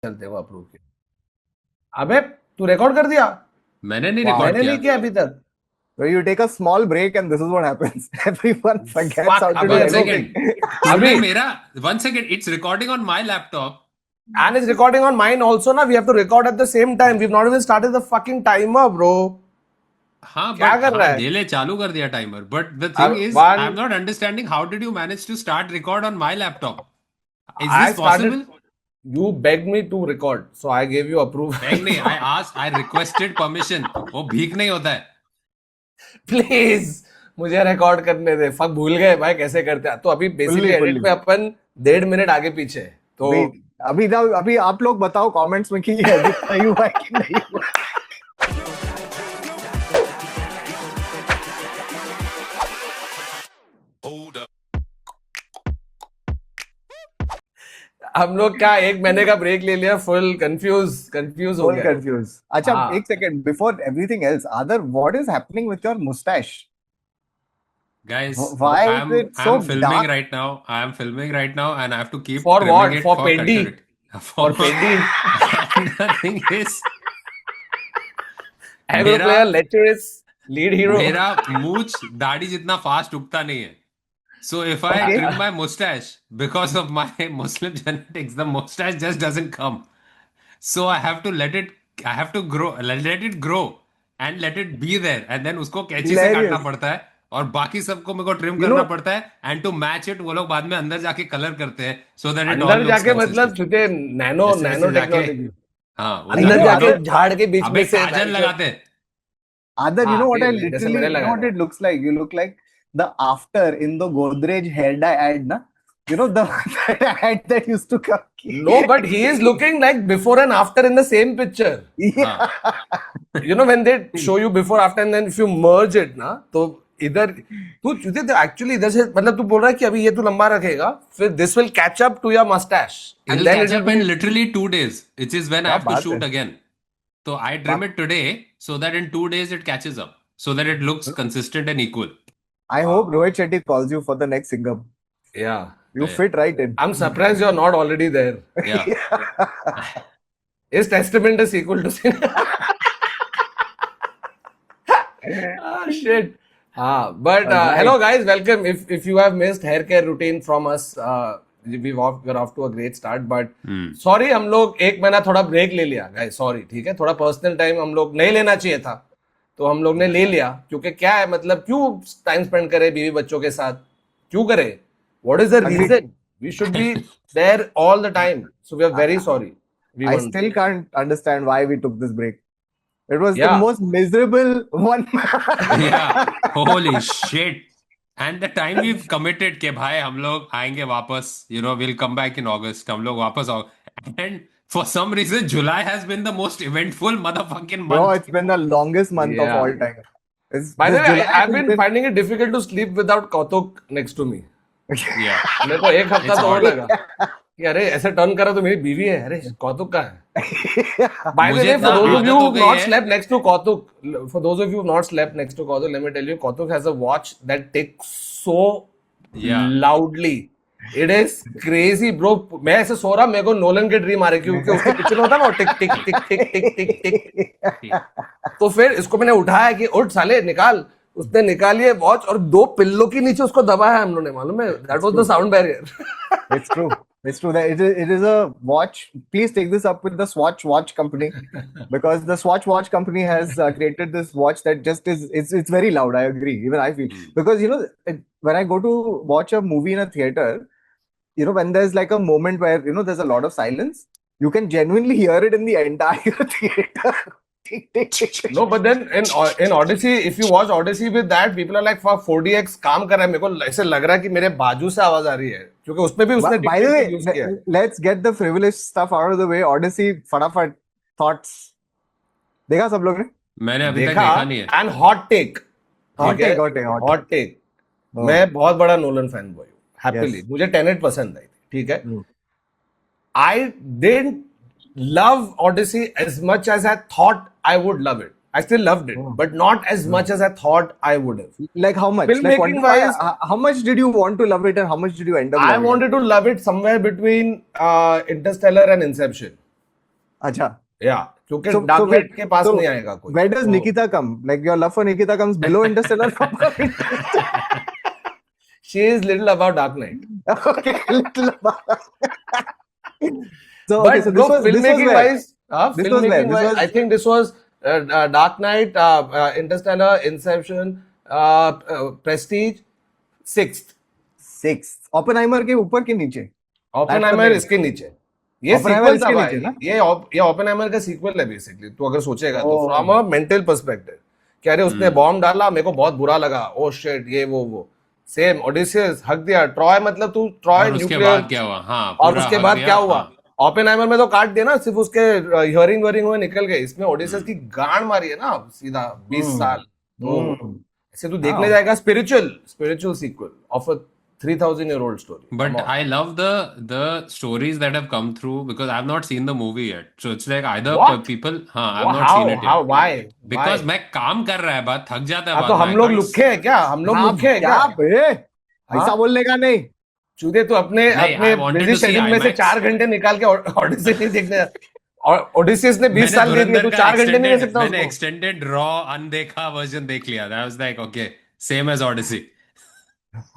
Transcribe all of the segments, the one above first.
चलते वो अप्रूव किया। अबे तू रिकॉर्ड कर दिया? मैंने नहीं Wow. रिकॉर्ड मैंने किया। नहीं किया अभी तक। So you take a small break and this is what happens. Everyone forgets Fuck, how to do अबे One रुक anything. second. तूने अभी मेरा one second. It's recording on my laptop. and it's recording on mine also ना. We have to record at the same time. We've not even started the fucking timer, bro. हाँ क्या but कर रहा हाँ है? डेले चालू कर दिया टाइमर बट द थिंग अब is I am one not understanding how did you manage to start record on my laptop is I this started. Possible You begged me to record, so I gave you approval. Beg नहीं I asked I requested permission वो भीख नहीं होता है please मुझे record करने दे। Fuck भूल गए भाई कैसे करते हैं। तो अभी बेसिकली Fully. एडिट में अपन 1.5 मिनट आगे पीछे हैं। तो Wait, अभी आप लोग बताओ कमेंट्स में कि edit सही हुआ है कि नहीं हुआ। हम लोग क्या 1 महीने का ब्रेक ले लिया। फुल कंफ्यूज हो Full गया। confused. अच्छा, हाँ। एक second before everything else, Adar, what is happening with your mustache? guys Why I is am it so filming dark? right now I am filming right now and I have to keep For trimming what? it For for Peddi? continuity For Peddi? and the thing is I'm going to play a lecherous lead hero. मेरा मूछ दाढ़ी जितना fast उगता नहीं है so if I Okay. trim my mustache because of my Muslim genetics the mustache just doesn't come so I have to grow let it grow and let it be there and then उसको कैंची से काटना Hilarious. पड़ता है और बाकी सबको मेरे को ट्रिम You करना know, पड़ता है एंड टू मैच इट वो लोग बाद में अंदर जाके कलर करते हैं सो दैट इट ऑल अंदर लुक्स जाके मतलब कंसिस्टेंट तुझे नैनो ऐसे नैनो ऐसे जाके टेक्नोलॉजी हाँ वो अंदर know, जाके Adar, झाड़ के बीच अबे में से काजल लगाते हैं Adar, you हाँ know what I फिर जैसे मैंने literally, you know लगाया what था। it looks like? You look like the after in the Godrej hair dye ad, na? You know the that ad that used to come. No, but he is looking like before and after in the same picture. Yeah. You know when they show you before after and then if you merge it ना तो इधर तू तुझे तो actually इधर से मतलब तू बोल रहा है कि अभी ये तू लंबा रखेगा फिर this will catch up to your moustache and it'll then catch it up will in be literally 2 days which is when I क्या have to बात shoot है again so I trim it today so that in 2 days it catches up so that it looks consistent and equal I hope Rohit Shetty calls you for the next Singham. या You Yeah. fit right in. I am surprised you are not already there yeah is testament is equal to shit. But Alright. hello guys, welcome. If you have missed hair care routine from us, we're off to a great start. But sorry, हम लोग 1 महीना थोड़ा break ले लिया guys. Sorry, ठीक है? थोड़ा personal time हम लोग नहीं लेना चाहिए था, तो हम लोग ने ले लिया क्योंकि क्या है मतलब क्यों टाइम स्पेंड करें बीवी बच्चों के साथ? क्यों करें? What is the Agreed. reason? We should be there all the time. So we are very sorry. We I weren't. still can't understand why we took this break. It was the Yeah. most miserable one. yeah holy shit and the time we've committed के भाई हम लोग आएंगे वापस you know we'll come back in August हम लोग वापस आओ and for some reason July has been the most eventful motherfucking Bro, month it's been the longest month of Yeah. all time. By the This way, July I've has been finding it difficult to sleep without Kautuk next to me. yeah मेरे को एक हफ्ता It's तो और odd. लगा कि अरे ऐसे टर्न करा तो मेरी बीवी है। अरे कौतुक का है। By the मुझे way, for इतना those of आदत you हो who've गई not है slept next to Kautuk, for those of you who've not slept next to Kautuk, let me tell you, Kautuk has a watch that ticks so Yeah. loudly. It is crazy, bro. मैं ऐसे सो रहा मेरे को Nolan के dream आ रहे क्योंकि उसके पीछे में होता है ना टिक टिक टिक टिक टिक टिक टिक। तो फिर इसको मैंने उठाया कि उठ साले निकाल। उसने निकाली वॉच और 2 पिल्लों के नीचे उसको दबाया हम लोगों ने मालूम है that was the sound barrier. It's true. It's true that it is a watch. Please take this up with the Swatch watch company because the Swatch watch company has created this watch that just it's very loud. I agree. Even I feel because you know when I go to watch a movie in a theater, you know when there's like a moment where you know there's a lot of silence, you can genuinely hear it in the entire theater. No, but then in Odyssey, if you watch Odyssey with that, people are like, "Fuck, 4DX काम कर रहा है." मेरे को ऐसे लग रहा है कि मेरे बाजू से आवाज आ रही है क्योंकि उसमें भी उसने By the dictate use किया way, है। let's get the frivolous stuff out of the way. Odyssey, फटाफट thoughts. देखा सब लोग ने? मैंने अभी तक देखा देखा नहीं है and hot take Hot take, hot take, hot hot take Oh. मैं बहुत बड़ा नोलन फैन बॉय हूँ हैप्पीली Yes. मुझे टेनेट पसंद आई थी ठीक है Hmm. I didn't love Odyssey as much as I thought I would love it. I still loved it, but not as much as I thought I would have. Like how much? Like Filmmaking quantify, wise, how much did you want to love it and how much did you end up I loving it? wanted to love it somewhere between Interstellar and Inception. अच्छा. Yeah, क्योंकि So dark night wait, के पास so नहीं आएगा कोई. where does तो- Nikita come? Like your love for Nikita comes below Interstellar from Interstellar. She is little about Dark Knight. Okay, little about. So okay, But so bro, this was filmmaking where? wise, This was where? This was I think this was Dark Knight, Interstellar, Inception, Prestige, sixth. sixth. Oppenheimer के ऊपर के नीचे? That's the Oppenheimer thing. इसके नीचे. ये Oppenheimer sequel था इसके भाई. नीचे ना? ये Oppenheimer का सीक्वल है बेसिकली. तो अगर सोचेगा तो Oh. From a mental perspective कि अरे उसने बॉम्ब डाला, मेरे को बहुत बुरा लगा. ओ शिट, ये वो. सेम ओडिसियस हक दिया. ट्रॉय मतलब तू ट्रॉय और उसके न्यूक्लियर. बाद क्या हुआ? हाँ, और पूरा उसके हक बाद दिया, क्या हुआ? हाँ. ओपेनहाइमर में तो काट दिया ना, सिर्फ उसके हियरिंग वरिंग हुए निकल गए. इसमें ओडिसियस की गांड मारी है ना सीधा 20 साल. तो Hmm. ऐसे तू देखने जाएगा spiritual sequel of a 3000-year-old story. But Come on. I love the stories that have come through because I've not seen the movie yet. So it's like either What? people, हाँ, I've not seen it How? yet. Why? Because Why? मैं काम कर रहा है बात थक जाता है हाँ, बाद तो में. हम I लोग can't लुक्खे हैं क्या? हम लोग हाँ, लुक्खे हैं क्या क्या? बे? हाँ? ऐसा बोलने का नहीं. चूदे तो अपने नहीं, अपने I wanted busy to see schedule में से IMAX. 4 घंटे निकाल के ओडिसी नहीं देखने. और ओडिसियस ने 20 मैंने साल दे दिए, धुरंधर तू का 4 घंटे नहीं दे extended, सकता मैंने उसको. extended raw अनदेखा वर्जन देख लिया. I was like, okay, same as Odyssey.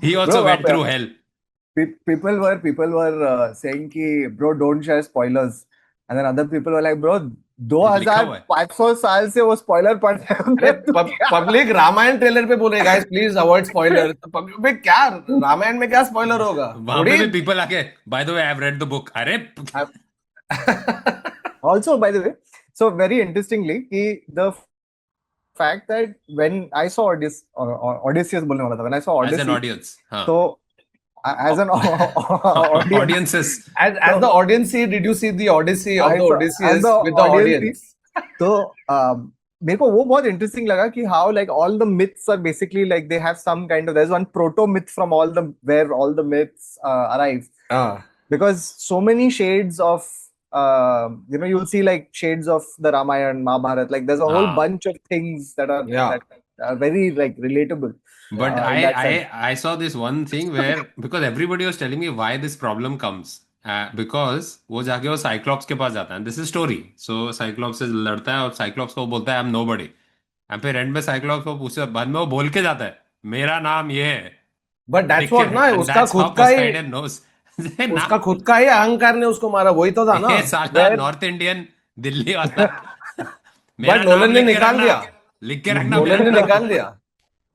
He also Bro, went through hell. people were saying कि bro don't share spoilers, and then other people were like bro लिखा हुआ है. 2500 साल से वो स्पॉइलर पढ़ रहे अरे होंगे तू क्या? पब्लिक रामायण ट्रेलर पे बोले guys please avoid spoiler. Public में क्या रामायण में क्या स्पॉइलर होगा? वहां पे भी people आके, by the way, I've read the book. अरे Also, by the way, so very interestingly कि the fact that when I saw Odysseus बोलने वाला था, when I saw as an Odyssey, audience. हाँ. so as an audience, Audiences. as the audience, did you see the Odyssey of I the saw- Odysseus as the with the audience, audience? तो मेरे को वो बहुत interesting लगा कि how like all the myths are basically like they have some kind of, there's one proto myth from all the where all the myths arrive, Ah, because so many shades of you'll see like shades of the Ramayana, Mahabharata, like there's a whole Ah. bunch of things that are Yeah. that are very like relatable. But in that sense. I saw this one thing where because everybody was telling me why this problem comes. Because वो जाके वो Cyclops के पास जाता है. This is story. So Cyclops से लड़ता है और साइक्लॉप्स को वो बोलता है आई एम नोबडी. एंड फिर एंड में साइक्लॉप्स को पूछते बाद में वो बोल के जाता है मेरा नाम ये है. but that's ठीक what है? ना And उसका that's how खुद का ही Poseidon knows. उसका खुद का ही अहंकार ने उसको मारा. वही तो था ना. ये साला Where- नॉर्थ इंडियन दिल्ली वाला. But नोलन ने निकाल दिया. लिख के रखना नोलन ने मेरा निकाल दिया.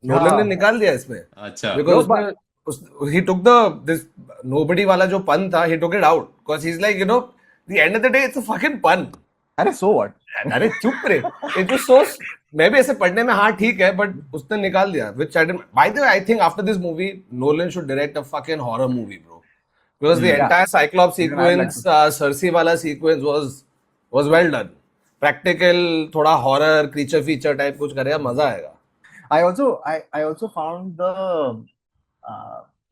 नोलन ने निकाल दिया इसमें. अच्छा. Because No, but- he took this nobody वाला जो pun था, he took it out because he's like, the end of the day it's a fucking pun. अरे so what? अरे चुप रे. It was so. मैं भी ऐसे पढ़ने में हाँ ठीक है, but उसने निकाल दिया. Which I didn't. By the way, I think after this movie, Nolan should direct a fucking horror movie, bro. Because the Yeah. entire Cyclops Even I'd like sequence, Cersei वाला sequence was well done. Practical, थोड़ा horror, creature feature type कुछ करेगा मजा आएगा. I also found the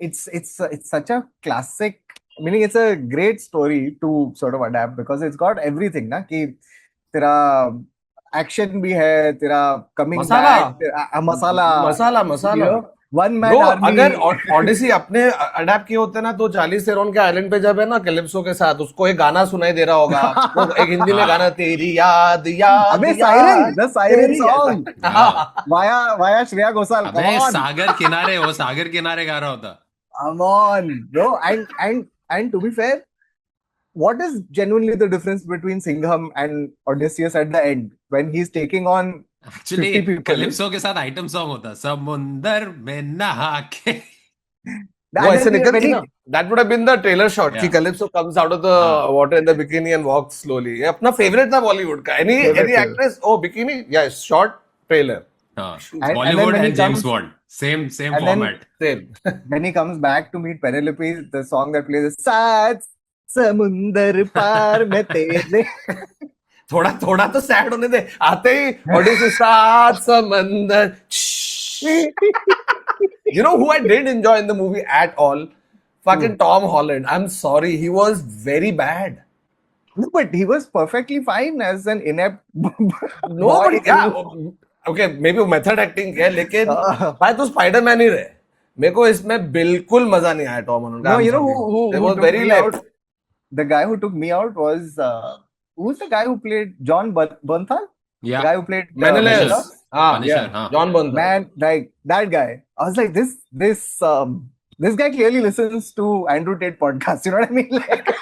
it's such a classic, meaning it's a great story to sort of adapt because it's got everything ना कि तेरा action भी है, तेरा coming मसाला. back, तेरा मसाला, मसाला. one man Bro, army. अगर ऑडिसी अपने अडेप्ट किए होते ना तो चार्लीज थेरोन के आइलैंड पे जब है ना कैलिप्सो के साथ उसको एक गाना सुनाई दे रहा होगा. वो एक हिंदी में गाना तेरी याद याद अबे याद, the siren तेरी song याद. via Shreya Ghosal. अबे Come on. सागर किनारे वो सागर किनारे गा रहा होता. Come on, bro. And to be fair, what is genuinely the difference between Singham and Odysseus at the end when he's taking on actually 50 people? Calypso के साथ item song होता समुंदर में नहा के. वो ऐसे निकलती ना. That would have been the trailer shot कि Yeah. Calypso comes out of the हाँ. water in the bikini and walks slowly. ये अपना favorite था बॉलीवुड का. Any Favorite. actress, oh bikini, yeah, short trailer. हाँ. And then Bollywood when he and James comes- bond same and then- format. Same. when he comes back to meet Penelope, the song that plays is सात समुंदर पार में तेरे. थोड़ा तो sad होने दे. आते ही ओडिसी सात समंदर. You know who I did enjoy in the movie at all? Fucking Tom Holland. I'm sorry, he was very bad. No, but he was perfectly fine as an inept. No, boy but yeah, okay, maybe वो method acting है, लेकिन भाई तो Spiderman ही रहे. मेरे को इसमें बिल्कुल मजा नहीं आया टॉम हॉलैंड का. No, I'm you know sorry. who It was took very me late. out? The guy who took me out was who's the guy who played John Bernthal? The Yeah. guy who played Menelaus. Menelaus? Ah, Punisher, yeah. huh? John Bernthal. Man, like that guy. I was like, this guy clearly listens to Andrew Tate podcast. You know what I mean? Like,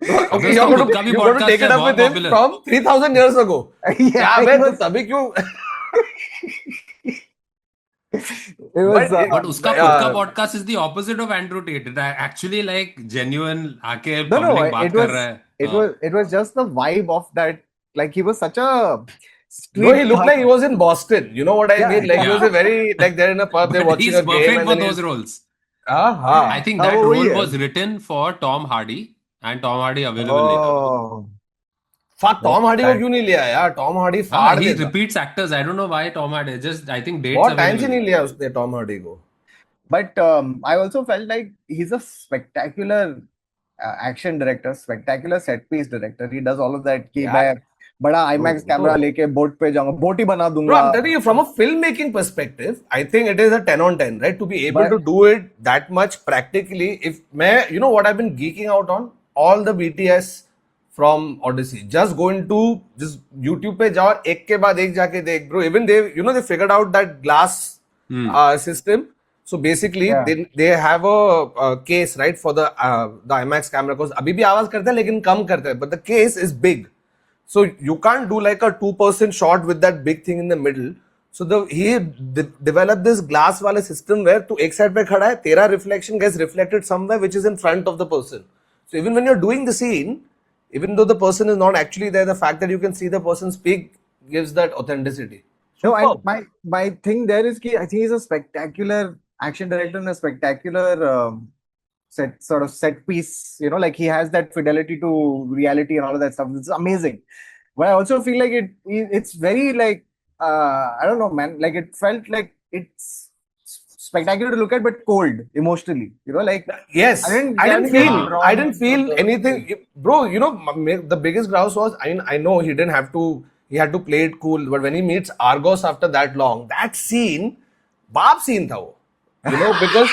Okay, उसका you're खुद का भी going to podcast take it है, up with बहुत him popular. from 3,000 years ago. yeah, क्या it bay, was, तो तभी क्यों? it was, But उसका खुद का uh, podcast is the opposite of Andrew Tate. It actually like genuine आके no, no, public बात it कर was, रहा है. it was just the vibe of that. Like he was such a Bro, he looked thug. like he was in Boston. You know what I Yeah, mean? Like he was yeah. a very like they're in a pub, they're But watching he's a game, perfect and for then those he's roles. ah I think हाँ, that वो वही role है. was written for Tom Hardy and Tom Hardy available नहीं था. Oh, fuck Tom Hardy को that- क्यों नहीं लिया यार? Tom Hardy हाँ, फाड़ he देता. repeats actors. I don't know why Tom Hardy. Just I think dates बहुत टाइम से available. नहीं लिया उसने Tom Hardy को. but I also felt like he's a spectacular action director, spectacular set piece director. He does all of that. कि Yeah. मैं बड़ा IMAX वो कैमरा तो- लेके बोट पे जाऊंगा, बोट ही बना Bro, दूंगा. I'm telling you, from a filmmaking perspective, I think it is a 10 on 10, right? To be able But- to do it that much practically. If you know what I've been geeking out on? All the BTS from Odyssey. Just go into just YouTube पे जाओ और एक के बाद एक जाके देख, bro. Even they figured out that glass system. So basically, Yeah. they have a case, right, for the IMAX camera. Because अभी भी आवाज करता है लेकिन कम करता है. But the case is big. So you can't do like a 2% shot with that big thing in the middle. So he developed this glass wala system where तू एक side पे खड़ा है, तेरा reflection gets reflected somewhere which is in front of the person. So even when you're doing the scene, even though the person is not actually there, the fact that you can see the person speak gives that authenticity. No, Superb. and my thing there is कि I think he's a spectacular action director and a spectacular set piece. You know, like he has that fidelity to reality and all of that stuff. It's amazing. But I also feel like it's very like I don't know, man. Like it felt like it's spectacular to look at, but cold emotionally. You know, like Yes, I didn't I get didn't anything feel, wrong I didn't feel with the- anything, bro. You know, the biggest grouse was I know he didn't have to, he had to play it cool, but when he meets Argos after that long, that scene, बाप scene था वो, you know, because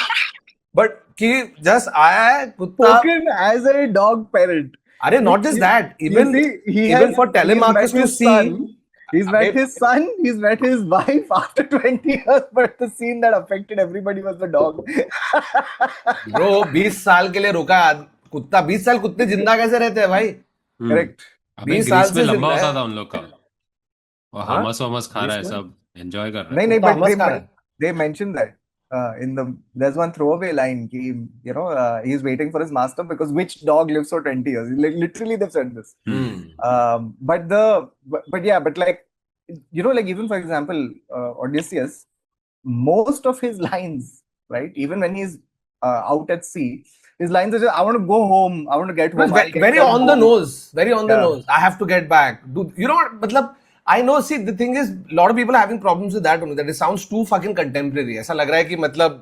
but कि just आया है कुत्ता, spoken as a dog parent. अरे not just that, You even see, he even has- for he's Telemachus met to his see. son. He's met Abhi- his son, he's met his wife after 20 years, but the scene that affected everybody was the dog. Bro, 20 साल के लिए रुका कुत्ता, 20 साल कुत्ते जिंदा कैसे रहते हैं भाई? Correct. अबे 20 साल ग्रीस में से लंबा जिंदा होता है। था उन लोग का. और हाँ? हमस वमस खा रहा है ग्रीस में? सब एंजॉय कर रहा नहीं है. नहीं, तो but हमस खा रहा है। they mentioned that in there's one throwaway line कि you know he's waiting for his master because which dog lives for 20 years? Like literally they've said this. But yeah, but like you know, like even for example, Odysseus, most of his lines, right? Even when he's out at sea, his lines are just, "I want to go home. I want to get It was home." I'll get very them on the home." nose, very on the Yeah. nose. I have to get back. Dude, you know what? मतलब I know. See, the thing is, a lot of people are having problems with that only. That it sounds too fucking contemporary. ऐसा लग रहा है कि मतलब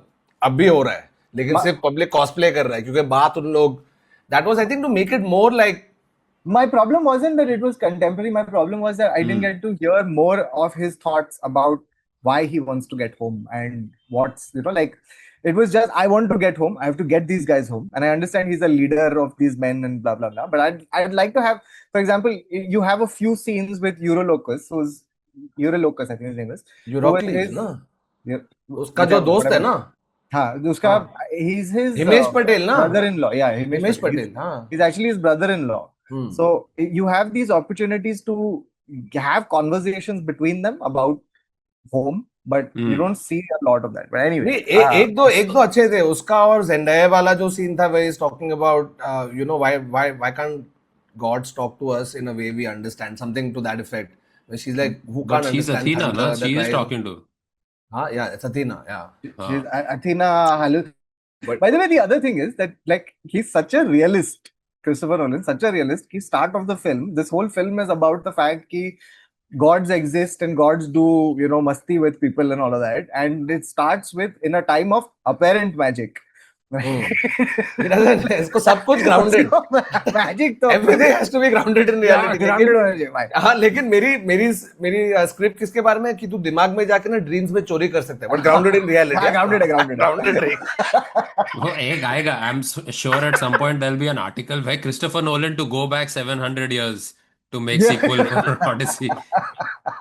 अब भी हो रहा है, लेकिन सिर्फ पब्लिक कॉस्प्ले कर रहा है क्योंकि बात उन लोग. That was, I think, to make it more like. My problem wasn't that it was contemporary. My problem was that I didn't get to hear more of his thoughts about why he wants to get home and what's, you know, like it was just, I want to get home. I have to get these guys home. And I understand he's a leader of these men and blah, blah, blah. But I'd like to have, for example, you have a few scenes with Eurolocus, who's Eurolocus, I think his name is. Eurocles, his- ना? Yeah. उसका जो दोस्त है ना, हाँ, उसका, he's his Himesh Patel ना? brother-in-law. Yeah, Himesh Patel, हाँ. He's actually his brother-in-law. Hmm. So you have these opportunities to have conversations between them about home, but you don't see a lot of that. But नहीं, anyway, एक दो अच्छे थे. उसका और Zendaya वाला जो scene था, where he's talking about, you know, why can't gods talk to us in a way we understand, something to that effect. Where she's like, who can't But she's understand Athena, thunder na? at the She is time? talking to. Yeah, it's Athena, yeah. she's Athena Haluth. But- By the way, the other thing is that like he's such a realist, Christopher Nolan, such a realist. He start of the film, this whole film is about the fact that gods exist and gods do, you know, masti with people and all of that. And it starts with in a time of apparent magic, He doesn't. इसको सब कुछ grounded. Magic तो Everything has to be grounded in reality. Grounded होना चाहिए भाई. हाँ, लेकिन मेरी स्क्रिप्ट किसके बारे में है कि तू दिमाग में जाके ना ड्रीम्स में चोरी कर सकता है, बट ग्राउंडेड इन रियलिटी. हाँ, grounded है. ग्राउंडेड रही. वो एक आएगा. I'm sure at some point there'll be an article by Christopher Nolan to go back 700 years to make sequel for Odyssey.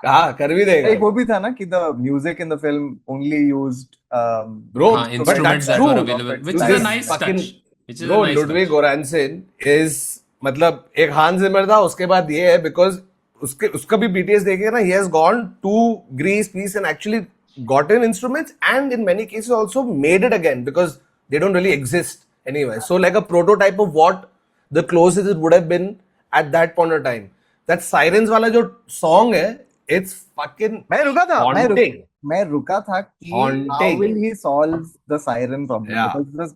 हाँ, कर भी देगा. एक वो भी था ना कि the music in the film only used Bro, हाँ, but instruments that's that true. were available, which is a This nice fucking- touch. Which is a Bro, nice Ludwig touch. Göransson is मतलब एक हांस जिमर था, उसके बाद ये है because उसका भी BTS देखिए ना, he has gone to Greece, Greece and actually gotten instruments and in many cases also made it again because they don't really exist anyway. So like a prototype of what the closest it would have been at that point of time. That Sirens वाला जो song है, it's fucking मैं रुका था haunting. मैं रुका था कि how Haunting. will he solve the siren problem? Yeah. Because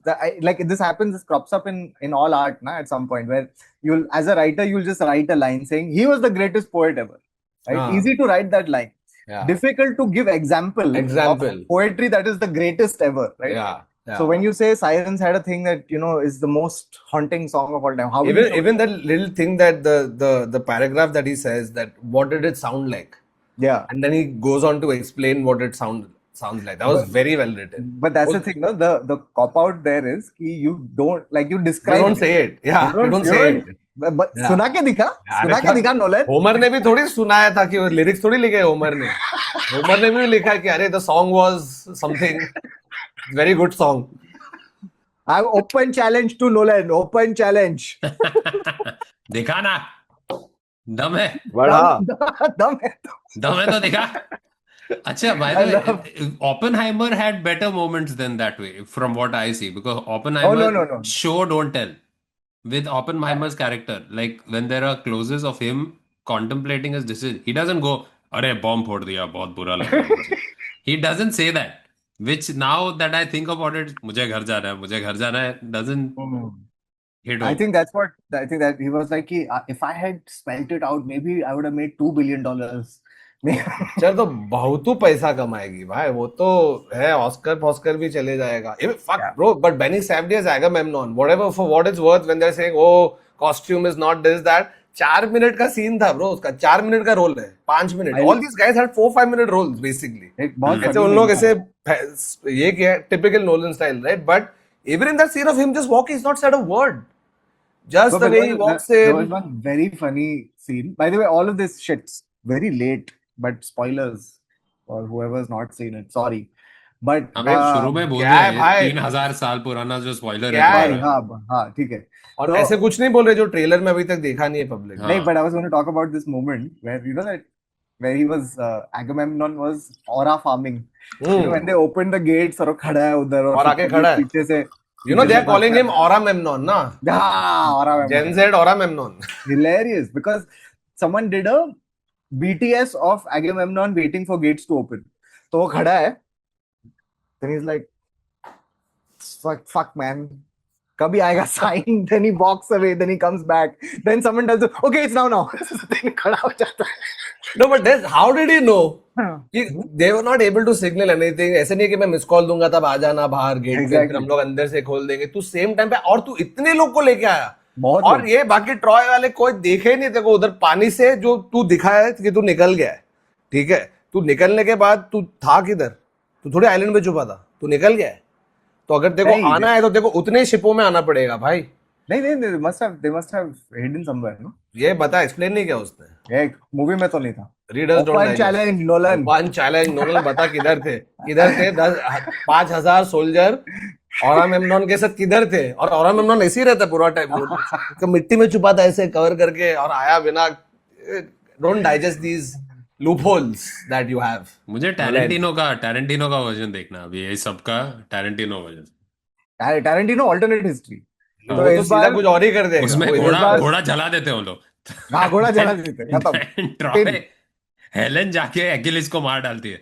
like this happens, this crops up in all art, na, at some point where you'll, as a writer, you'll just write a line saying he was the greatest poet ever. Right? Ah. Easy to write that line. Yeah. Difficult to give example of poetry that is the greatest ever. Right? Yeah. Yeah. So when you say Sirens had a thing that is the most haunting song of all time, how will you even that little thing that the paragraph that he says, that what did it sound like, yeah. and then he goes on to explain what it sounds like. That was very well written. But that's the thing, no? The cop out there is कि you don't, like, you You describe don't say it. Yeah, you don't say it. But Yeah. सुना के दिखा Nolan. Homer ने भी थोड़ी सुनाया था कि वो लिरिक्स थोड़ी लिखे होमर ने. होमर ने भी लिखा कि अरे the song was something very good song. I open challenge to Nolan. Open challenge. दिखा ना. दम है. दम है तो. दम है तो दिखा. अच्छा, by the way, Oppenheimer had better moments than that way, from what I see, because Oppenheimer no. show don't tell. With Oppenheimer's character, like when there are closes of him contemplating his decision, he doesn't go, "अरे bomb फोड़ दिया, बहुत बुरा लगा मुझे." He doesn't say that. Which now that I think about it, मुझे घर जाना है, doesn't hit home. I think that he was like, if I had spelled it out, maybe I would have made $2 billion. चल तो बहुत पैसा कमाएगी भाई, वो तो है, ऑस्कर भी चले जाएगा. Fuck bro, but Benny Safdie as Agamemnon, whatever, for what it's worth, when they're saying oh costume is not this that, 4 minute का सीन था ब्रो उसका, 4 मिनट का रोल है, 5 minute. All these guys had 4-5 minute roles basically. ऐसे उन लोग ऐसे ये क्या है, typical Nolan style, right? But even in that scene of him just walking, he's not said a word. Just the way he walks in. There was one very funny scene. By the way, all of this shit's very late, but spoilers for whoever's not seen it. Sorry. But हमें शुरू में बोल क्या है रहे भाई? 3000 साल पुराना जो स्पॉइलर क्या है? है. हाँ, ठीक है. और तो- ऐसे कुछ नहीं बोल रहे जो ट्रेलर में अभी तक देखा नहीं है पब्लिक. हाँ. नहीं, but I was going to talk about this moment where he was Agamemnon was aura farming. When they opened the gates और वो खड़ा है उधर और आके खड़ा है. पीछे से. They are calling him Auramemnon, na? हाँ, aura Gen Z Auramemnon. hilarious because someone did a BTS of Agamemnon waiting for gates to open. तो वो खड़ा है. Then he's like, fuck man. कभी आएगा sign. Then he walks away. Then he comes back. Then someone tells him, okay, it's now. Then खड़ा हो जाता है. No, but how did he know? They were not able to signal anything. ऐसे नहीं कि मैं मिस कॉल दूंगा तब आ जाना बाहर गेट पे, फिर हम लोग अंदर से खोल देंगे. तू सेम टाइम पे, और तू इतने लोग को लेके आया. और ये बाकी ट्रॉय वाले कोई देखे ही नहीं तेरे को उधर पानी से, जो तू दिखाया कि तू निकल गया है. ठीक है, तू निकलने के बाद तू था किधर? तू थोड़ी आइलैंड पे छुपा था, तू निकल गया है. तो अगर देखो आना है तो देखो उतने शिपों में आना पड़ेगा भाई. नहीं, they must have hidden somewhere, no? ये बता, एक्सप्लेन नहीं किया उसने. एक मूवी में तो नहीं था. Readers don't Open challenge, Nolan. One challenge Nolan, बता किधर थे 5,000 सोल्जर औरामेम्नॉन के साथ किधर थे? और औरामेम्नॉन ऐसे ही रहता पूरा टाइम, तो मिट्टी में छुपा था ऐसे कवर करके और आया बिना. Don't digest these loopholes that you have. मुझे टैरेंटिनो का वर्जन देखना अभी, ये सबका Tarantino version. Tarantino alternate history. वो तो सीधा कुछ और ही कर देगा. उसमें वो घोड़ा जला देते हैं वो लोग. हाँ, घोड़ा जला देते हैं, खत्म. ट्रॉय हेलेन जाके एक्किलिस को मार डालती है.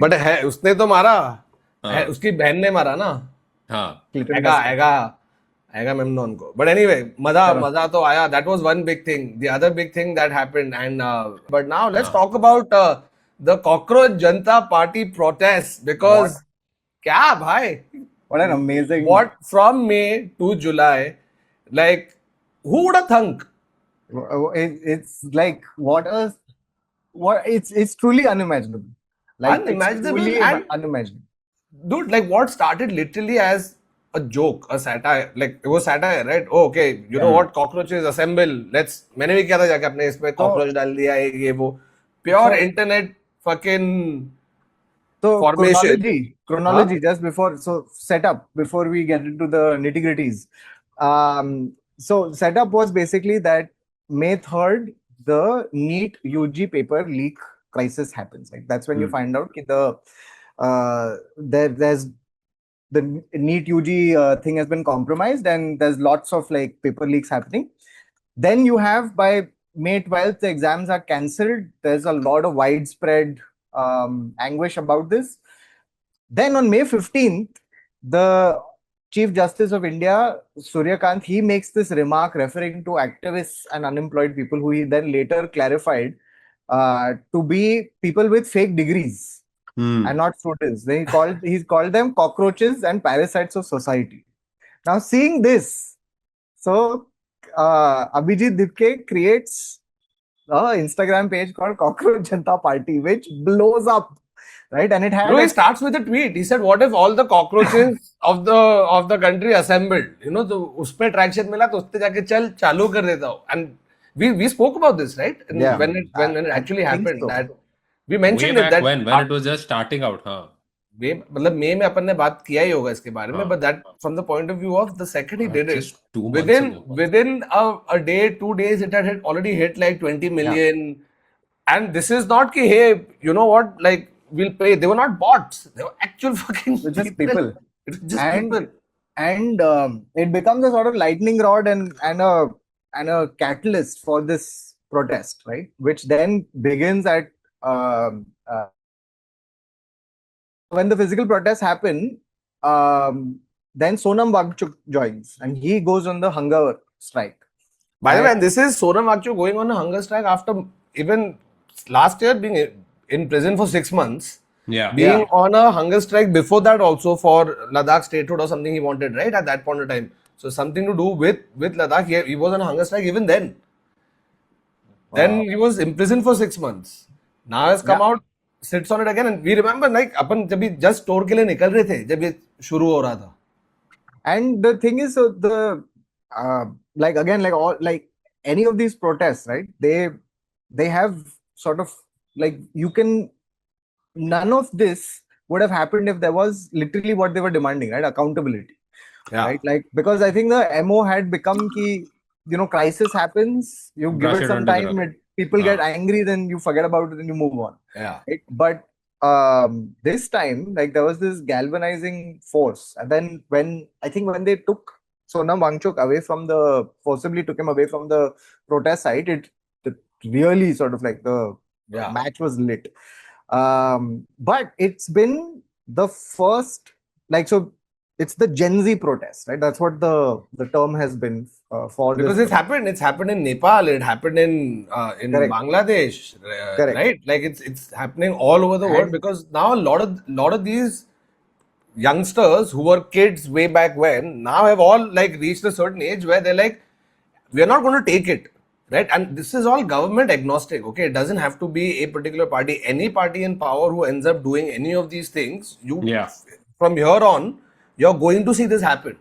बट है उसने तो मारा हाँ. है, उसकी बहन ने मारा ना. हाँ. Agamemnon को. But anyway, मजा तो आया. That was one big thing. The other big thing that happened, and but now let's talk about the Cockroach Janata Party protests, because क्या भाई? What an amazing. What from May to July? Like, who would have thunk? It's like what it's truly unimaginable. Like it's Unimaginable. truly And unimaginable. dude, like what started literally as a joke, a satire, like it was satire, right? Oh, okay, you know what? Cockroaches assemble. Let's. मैंने भी किया था जाके अपने इसमें cockroach डाल दिया ये वो. Pure So- internet fucking So formation. chronology, just before, so setup before we get into the nitty gritties. So setup was basically that May 3rd, the NEET UG paper leak crisis happens. Like that's when you find out that there's the NEET UG thing has been compromised and there's lots of like paper leaks happening. Then you have by May 12th, the exams are cancelled. There's a lot of widespread anguish about this. Then on May 15th, the Chief Justice of India, Surya Kant, he makes this remark referring to activists and unemployed people who he then later clarified to be people with fake degrees and not students. He's called them cockroaches and parasites of society. Now seeing this, so Abhijit Dipke creates an Instagram page called Cockroach Janata Party, which blows up, right? And it had Bro, he starts with a tweet. He said, "What if all the cockroaches of the country assembled? You know, तो उसमें traction मिला तो उससे जाके चल चालू कर देता हूँ." And we spoke about this, right? And Yeah. when it I actually think happened, so. that we Way mentioned it back that when it was just starting out, huh? मतलब मई में अपन ने बात किया ही होगा इसके बारे में, हाँ. but that from the point of view of the second he did it, Just 2 months ago. within a day, 2 days, it had already hit like 20 million. And this is not ki, hey, you know what, like we'll pay. They were not bots. They were actual fucking It's just people. It's just And- people. And it becomes a sort of lightning rod and a catalyst for this protest, right? Which then begins at when the physical protests happen. Then Sonam Wangchuk joins, and he goes on the hunger strike. By the way, and this is Sonam Wangchuk going on a hunger strike after even last year being in prison for 6 months. Yeah. Being on a hunger strike before that also for Ladakh statehood or something he wanted, right? At that point of time. So something to do with Ladakh. He was on a hunger strike even then. Then he was imprisoned for 6 months. Now has come out, sits on it again. And we remember like अपन जब भी just tour के लिए निकल रहे थे जब ये शुरू हो रहा था. And the thing is, so the like again, like all like any of these protests, right? They have sort of like none of this would have happened if there was literally what they were demanding, right? Accountability, Yeah. right? Like because I think the MO had become ki, crisis happens, you give Brush it it some under the time, rug. people get angry, then you forget about it and you move on. Yeah. Right? But this time, like there was this galvanizing force, and then when they took Sonam Wangchuk forcibly took him away from the protest site, it really sort of like the Yeah. match was lit. But it's been the first, like, so it's the Gen Z protest, right? That's what the term has been for Because this. it's happened in Nepal, it happened in Correct. Bangladesh, Correct. right? Like it's happening all over the world And- because now a lot of these youngsters who were kids way back when now have all like reached a certain age where they're like, we're not going to take it, right? And this is all government agnostic, okay? It doesn't have to be a particular party. Any party in power who ends up doing any of these things, from here on, you're going to see this happen.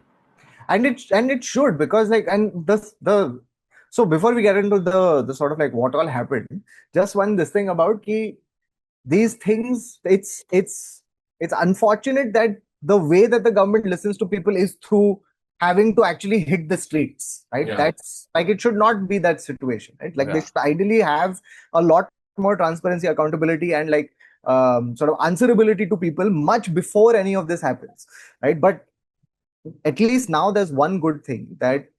And it should, because like, and the so before we get into the sort of like what all happened, just this thing about these things, it's unfortunate that the way that the government listens to people is through having to actually hit the streets, right? Yeah. That's like, it should not be that situation, right? Like they Yeah. should ideally have a lot more transparency, accountability, and like sort of answerability to people much before any of this happens, right? But at least now there's one good thing, that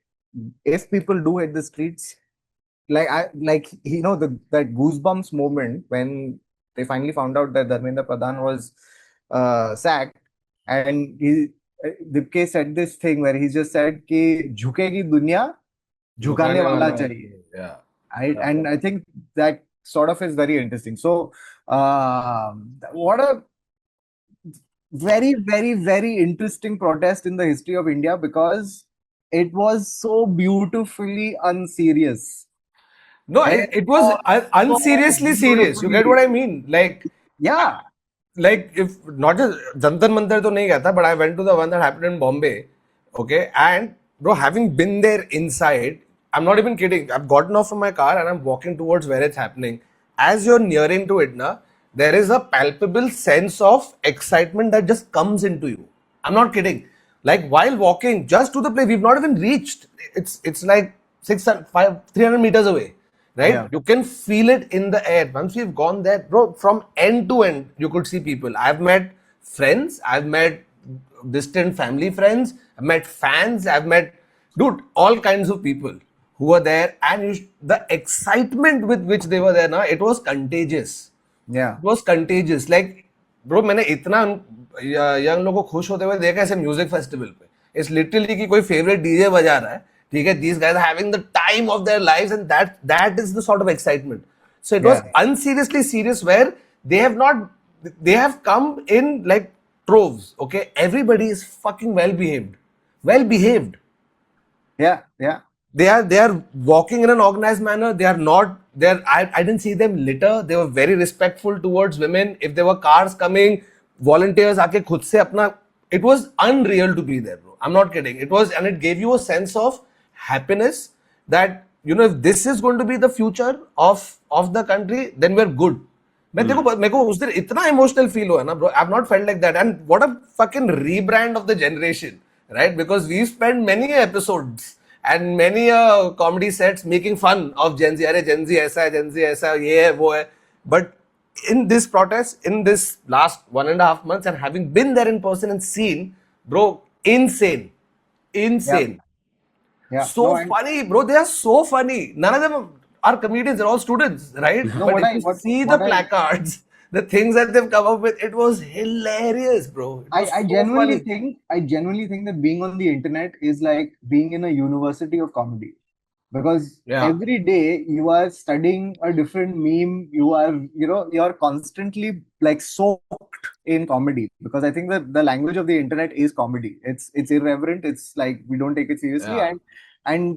if people do hit the streets, that goosebumps moment when they finally found out that Dharmendra Pradhan was sacked, and Dipke said this thing where he just said कि झुकेगी दुनिया झुकाने वाला चाहिए. Yeah. Right? And I think that sort of is very interesting. So very, very, very interesting protest in the history of India because it was so beautifully unserious. No, It it was was so unseriously serious. You get what beautifully, I mean? yeah, Like if not just Jantar Mantar to nahi gaya tha, but I went to the one that happened in Bombay. Okay, and bro, having been there inside, I'm not even kidding. I've gotten off from my car and I'm walking towards where it's happening. As you're nearing to it, na, there is a palpable sense of excitement that just comes into you. I'm not kidding. Like while walking just to the place, we've not even reached. It's like 300 meters away, right? yeah, You can feel it in the air. Once we've gone there, bro, from end to end, you could see people. I've met friends, I've met distant family friends, I've met fans, I've met, dude, all kinds of people who were there, and the excitement with which they were there, na, it was contagious. yeah, It was contagious. Like, bro, मैंने इतना young लोगों को खुश होते हुए देखा ऐसे music festival पे. इट्स लिटरली कि कोई फेवरेट डीजे बजा रहा है, ठीक है, these guys are having the time of their lives, and that is the sort of excitement. So it was yeah, unseriously serious, where they have come in like troves. Okay, everybody is fucking well behaved. yeah, yeah, They are walking in an organized manner. They are not there. I didn't see them litter. They were very respectful towards women. If there were cars coming, volunteers आके खुद से अपना, it was unreal to be there, bro. I'm not kidding. It was, and it gave you a sense of happiness that, you know, if this is going to be the future of the country, then we're good. मेरे को उस दिन इतना emotional feel हुआ ना, bro. I have not felt like that. And what a fucking rebrand of the generation, right? Because we spent many episodes and many comedy sets making fun of Gen Z. अरे Gen Z ऐसा है, Gen Z ऐसा है, ये है, वो है. But in this protest, in this last 1.5 months, and having been there in person and seen, bro, insane, yeah, insane. yeah. So No, and funny, bro. They are so funny. None of them are comedians. They're all students, right? no, But what if I you what see the what I placards, the things that they've come up with, it was hilarious, bro. It was I so funny. genuinely think that being on the internet is like being in a university of comedy because Yeah. every day you are studying a different meme. You are, you're constantly like soaked in comedy because I think that the language of the internet is comedy. It's irreverent. It's like we don't take it seriously, Yeah. and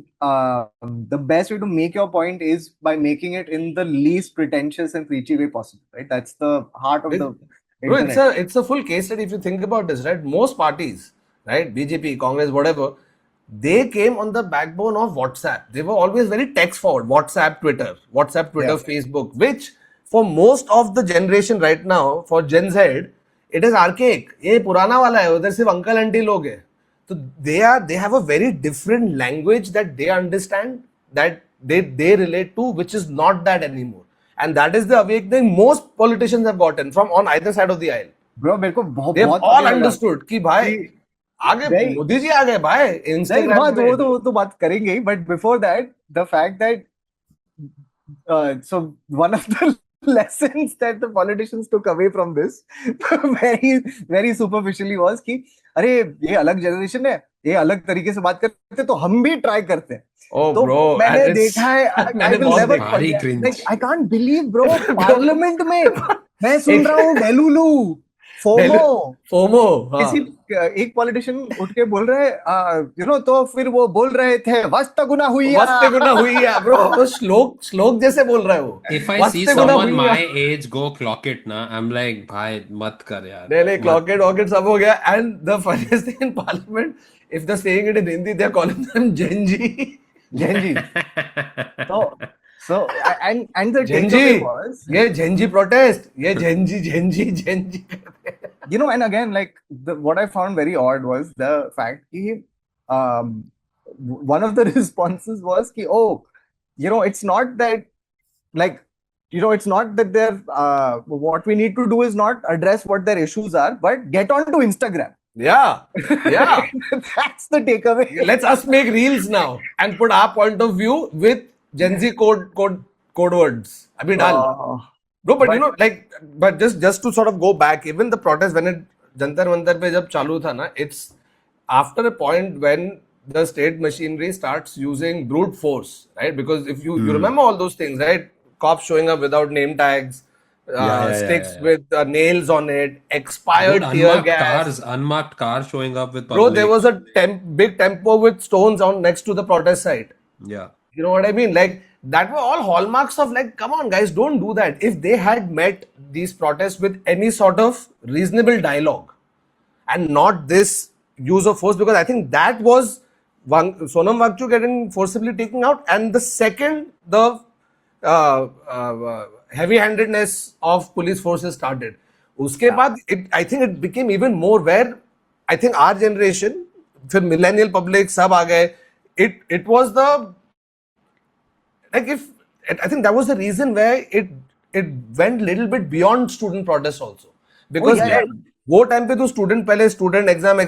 the best way to make your point is by making it in the least pretentious and preachy way possible. Right? That's the heart of the Bro, internet. it's a full case study if you think about this, right? Most parties, right? BJP, Congress, whatever, they came on the backbone of WhatsApp. They were always very text forward. WhatsApp, Twitter, Yeah. Facebook, which for most of the generation right now, for Gen Z, it is archaic. ये पुराना वाला है, उधर सिर्फ uncle aunty लोग हैं. So they have a very different language that they understand, that they relate to, which is not that anymore. And that is the awakening most politicians have gotten from on either side of the aisle. Bro, मेरे को बहुत They've बहुत all funny लगा understood कि भाई कि आगे नहीं मोदी जी आ गए भाई नहीं इंस्टाग्राम हाँ पे. वो तो बात करेंगे ही but before that the fact that so one of the lessons that the politicians took away from this very very superficially was कि अरे ये अलग जनरेशन है, ये अलग तरीके से बात करते हैं, तो हम भी ट्राई करते हैं. Oh तो bro, मैंने and it's देखा है I मैंने will बहुत never देखा. भारी forget. cringe. Like I can't believe bro parliament में मैं सुन रहा हूँ डेलुलू फोमो फोमो. हाँ. किसी एक पॉलिटिशियन उठ के बोल रहे तो फिर वो बोल रहे थे वस्त गुना हुई वस्ते गुना हुई है ब्रो. वो श्लोक जैसे बोल रहा है वो. If I see वस्ते गुना someone हुई है. my age go clock it na, I'm like, भाई मत कर यार. नहीं clock it सब हो गया. And the funniest thing in parliament, if they're saying it in Hindi, they're calling them Gen Z. Gen Z. So and the Gen takeaway Z. was ये Gen Z protest. ये Gen Z. and again like what I found very odd was the fact that one of the responses was कि it's not that like it's not that they're what we need to do is not address what their issues are but get onto Instagram. Yeah. That's the takeaway. Let's us make reels now and put our point of view with Gen Z code words. Abhi dal. No, but but just to sort of go back, even the protest when it Jantar Mantar pe jab chalu tha na, it's after a point when the state machinery starts using brute force, right? Because if you remember all those things, right? Cops showing up without name tags, sticks with nails on it, Dude, expired tear unmarked gas. unmarked cars showing up with Bro, there public. was a big tempo with stones on next to the protest site. Yeah. You know what I mean? Like, that were all hallmarks of, like, come on, guys, don't do that. If they had met these protests with any sort of reasonable dialogue and not this use of force, because I think that was Sonam Wangchu getting forcibly taken out, and the second the heavy-handedness of police forces started, उसके बाद I think it became even more where I think our generation, फिर millennial public सब आ गए. It was the, like, if I think that was the reason where it went little bit beyond student protest also, because yeah, yeah. वो time पे तो student पहले student exam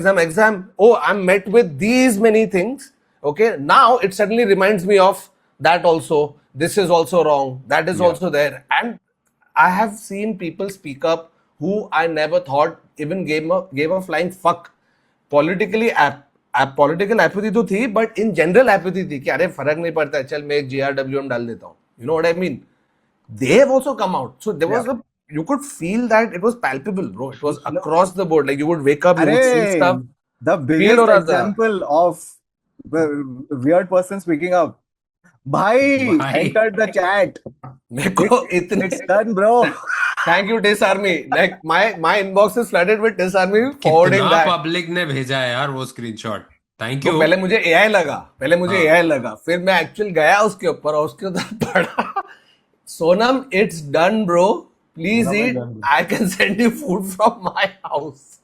oh I am met with these many things okay now it suddenly reminds me of that also this is also wrong that is also there and I have seen people speak up who I never thought even gave a flying fuck politically. Political apathy तो थी, but in general apathy थी कि अरे फर्क नहीं पड़ता, चल मैं एक GRWM डाल देता हूँ. You know what I mean? They have also come out. So there was you could feel that it was palpable, bro. It was across the board. Like, you would wake up, you would see stuff. The biggest example of the weird person speaking up. Bhai entered the chat. It's done, bro. Thank you, Diss Army. Like, my inbox is flooded with Diss Army forwarding कितना that. Public ने भेजा है यार वो screenshot. Thank तो you. पहले मुझे AI लगा, फिर मैं एक्चुअल गया उसके ऊपर और उसके ऊपर पढ़ा, Sonam, it's done, bro. Please eat. I can send you food from my house.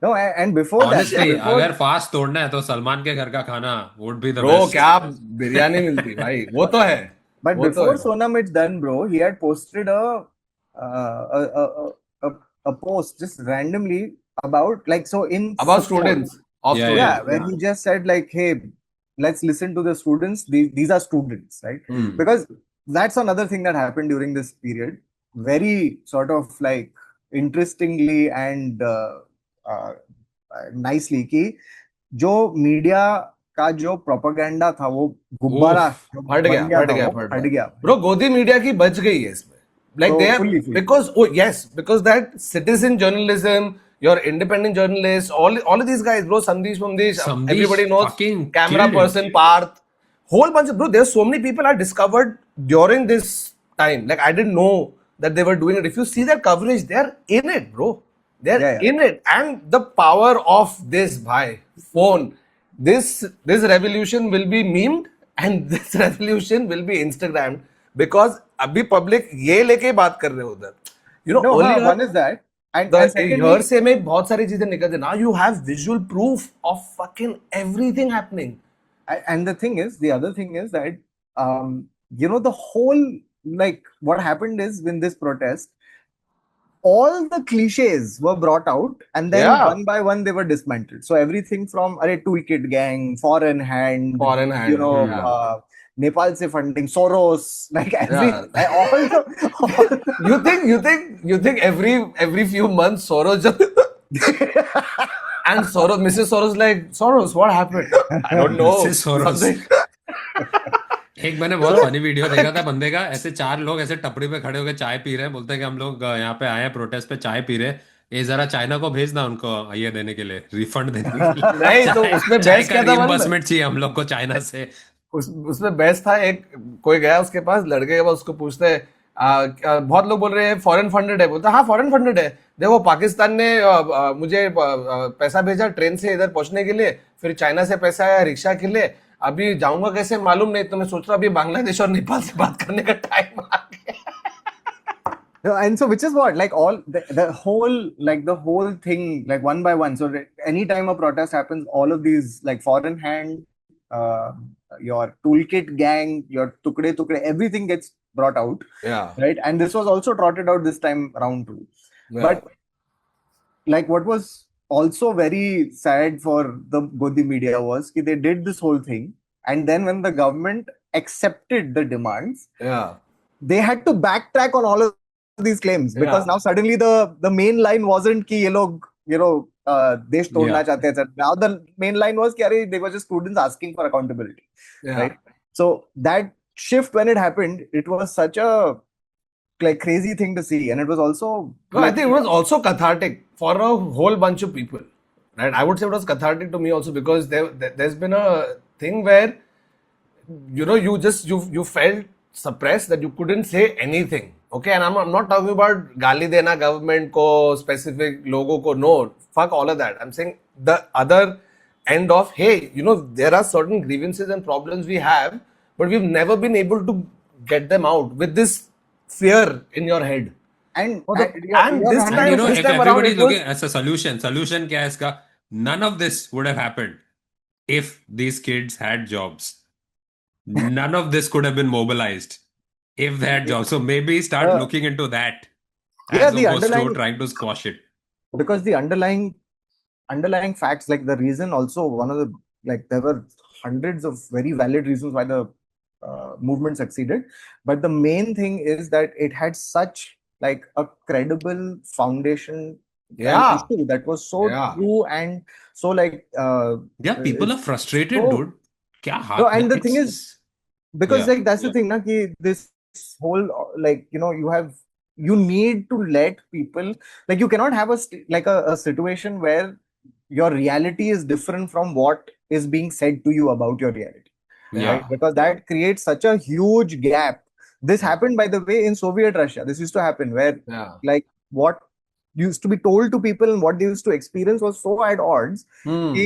No, and before Honestly, that, अगर फास्ट तोड़ना है तो सलमान के घर का खाना would be the Bro, best. क्या बिरयानी मिलती भाई, वो तो है. but वो तो before है. Sonam, it's done, bro. He had posted a post just randomly about, like, so in About support. students. Of Yeah, students. Yeah, where he just said, like, hey, let's listen to the students. These are students, right? Because that's another thing that happened during this period. Very sort of like interestingly and nicely कि जो media का जो propaganda था वो गुब्बारा फट गया. Bro, गोदी मीडिया की बच गई है इसमें. Like, So, they have, fully. because that citizen journalism, your independent journalists, all of these guys, bro, Sandesh, everybody knows, fucking camera killed it. person, Parth, whole bunch of, bro, there's so many people I discovered during this time. Like, I didn't know that they were doing it. If you see their coverage, they're in it, bro. They're in it. And the power of this, bhai, phone, this revolution will be memed and this revolution will be Instagrammed, because अभी public ये लेके बात कर रहे हो उधर. You know, No, earlier, one is that. And secondly, hearsay में बहुत सारी चीजें निकलती. Now you have visual proof of fucking everything happening. and the thing is, the other thing is that, you know, the whole, like, what happened is, in this protest, all the cliches were brought out, and then one by one they were dismantled. So everything from toolkit gang, foreign hand, you know, Nepal se funding, Soros, like You think every few months Soros just and Mrs. Soros like, Soros, what happened? I don't know. Mrs. Soros. एक मैंने बहुत funny video देखा था बंदे का, ऐसे 4 लोग ऐसे टपरी पे खड़े होकर चाय पी रहे हैं, बोलते हैं कि हम लोग यहाँ पे आए हैं प्रोटेस्ट पे चाय पी रहे हैं, ये जरा चाइना को भेजना उनको ये देने के लिए, रिफंड देने के लिए. नहीं तो उसमें बेस्ट क्या था, रिइंबर्समेंट चाहिए हम लोग को चाइना से. उसमें बेस्ट था, एक कोई गया उसके पास, लड़के के पास, उसको पूछते हैं बहुत लोग बोल रहे हैं फॉरेन फंडेड है, बोलता हाँ फॉरेन फंडेड है, देखो पाकिस्तान ने मुझे पैसा भेजा ट्रेन से इधर पहुंचने के लिए, फिर चाइना से पैसा आया रिक्शा के लिए, अभी जाऊंगा कैसे मालूम नहीं, तो मैं सोच रहा अभी बांग्लादेश और नेपाल से बात करने का टाइम आ गया. And so, which is what, like, all the whole thing, like, one by one. So anytime a protest happens, all of these, like, foreign hand, your toolkit gang, your tukde, everything gets brought out. Yeah. Right. And this was also trotted out this time round too. Yeah. But, like, what was also very sad for the Godi media was that they did this whole thing, and then when the government accepted the demands, they had to backtrack on all of these claims, because now suddenly the main line wasn't ki ye log, you know, desh todna chahte hain. Now the main line was ki they were just students asking for accountability, right? So that shift, when it happened, it was such a like crazy thing to see, and it was also No, I think it was also cathartic for a whole bunch of people, right? I would say it was cathartic to me also because there's been a thing where you felt suppressed that you couldn't say anything. Okay, and I'm not talking about gali dena government ko specific logo ko. No, fuck all of that. I'm saying the other end of hey, there are certain grievances and problems we have, but we've never been able to get them out with this fear in your head. and For the- you're and this 100% And time- if this time around everybody is it was- looking as a solution क्या है इसका? None of this would have happened if these kids had jobs. None of this could have been mobilized if they had jobs. So maybe start Uh, looking into that yeah, as the opposed to underlying- trying to squash it. because the underlying facts, like the reason also, one of the, like, there were hundreds of very valid reasons why the movement succeeded, but the main thing is that it had such like a credible foundation and Yeah. issue that was so Yeah. true and so like Yeah, people are it's frustrated, so- dude. क्या No, हाथ and the है? thing is, because Yeah. like that's the thing na, ki this whole like you need to let people, like, you cannot have a situation where your reality is different from what is being said to you about your reality, Yeah. right? Because that creates such a huge gap. This happened, by the way, in Soviet Russia. This used to happen where Yeah. like what used to be told to people and what they used to experience was so at odds. Hmm. कि,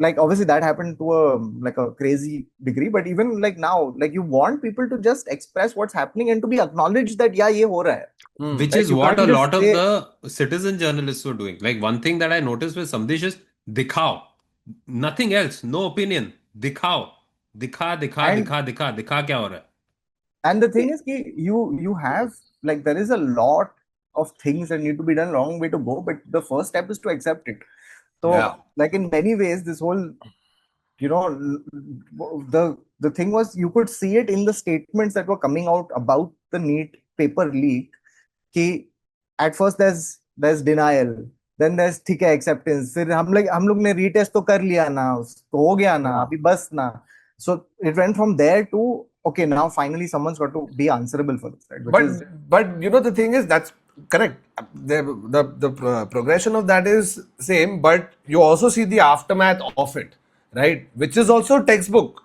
like, obviously that happened to a crazy degree, but even like now, like, you want people to just express what's happening and to be acknowledged that yeah, ye ho raha hai. Hmm. Which Like, is you what can't a just lot of say- the citizen journalists were doing. Like one thing that I noticed with Samdesh is dikhao. Nothing else. No opinion. Dikhao. Dikha And- Dikha kya ho raha hai? And the thing is ki you have, like, there is a lot of things that need to be done, long way to go, but the first step is to accept it. So Yeah. like in many ways, this whole, the thing was, you could see it in the statements that were coming out about the NEET paper leak. Ki at first there's denial, then there's ठीक है acceptance, फिर हम लोग ने retest तो कर लिया ना, हो गया ना, Yeah. अभी बस ना. So it went from there to okay, now finally someone's got to be answerable for this, right? But the thing is that's correct. The progression of that is same, but you also see the aftermath of it, right? Which is also textbook.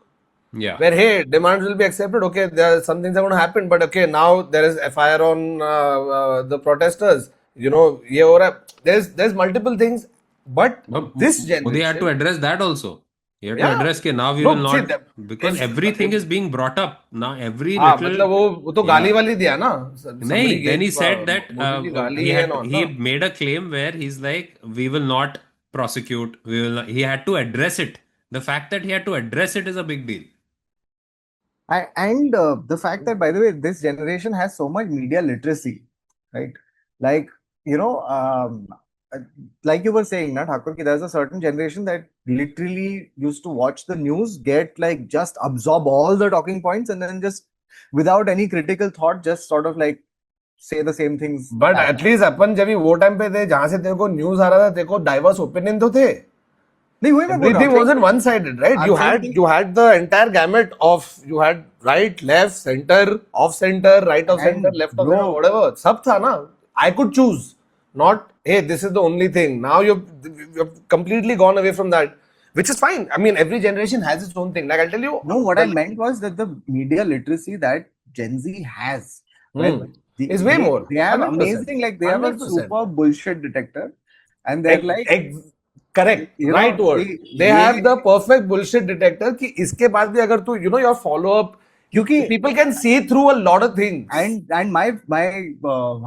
Yeah. Where hey, demands will be accepted. Okay, there are some things are going to happen, but okay, now there is FIR on the protesters. ye ho raha hai. There's multiple things, but But this generation. Modi had to address that also. He had to Yeah. address that now we No, will see, not, because everything is being brought up now. Every हाँ, little. मतलब वो तो गाली वाली दिया ना. Somebody नहीं, then he gave, said that Modi ji गाली he है had not, he ना. made a claim where he's like, we will not prosecute. We will not. He had to address it. The fact that he had to address it is a big deal. And the fact that, by the way, this generation has so much media literacy, right? Like, like you were saying, na, Thakur, ki there's a certain generation that literally used to watch the news, get like just absorb all the talking points, and then just without any critical thought, just sort of like say the same things. But back. at least अपन जब भी वो time पे थे जहां से तेरे को news आ रहा था तेरे को डाइवर्स ओपिनियन तो थे. नहीं, वही मैं बोल रहा हूँ. Everything wasn't one sided, right? I'm You saying had the entire gamut of, you had right, left, center, off center, right of And center, left of bro- center, whatever. सब था ना. I could choose. Not hey, this is the only thing. Now you've completely gone away from that, which is fine. I mean, every generation has its own thing. Like I'll tell you. No, what I meant was that the media literacy that Gen Z has, right, Is way more. They have 100%. amazing, like, they have a 100%. super bullshit detector, and they're like, correct, right word. They have the perfect bullshit detector कि इसके बाद भी अगर तू your follow up, क्योंकि people can see through a lot of things. and my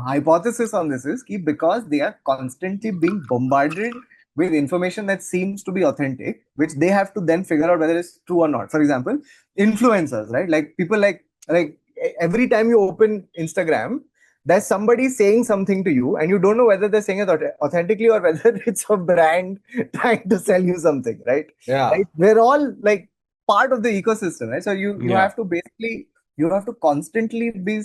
hypothesis on this is कि because they are constantly being bombarded with information that seems to be authentic, which they have to then figure out whether it's true or not. For example, influencers, right? Like people like every time you open Instagram, there's somebody saying something to you, and you don't know whether they're saying it authentically or whether it's a brand trying to sell you something, right? Yeah. Right? We're all like part of the ecosystem, right? So you Yeah. have to basically, you have to constantly be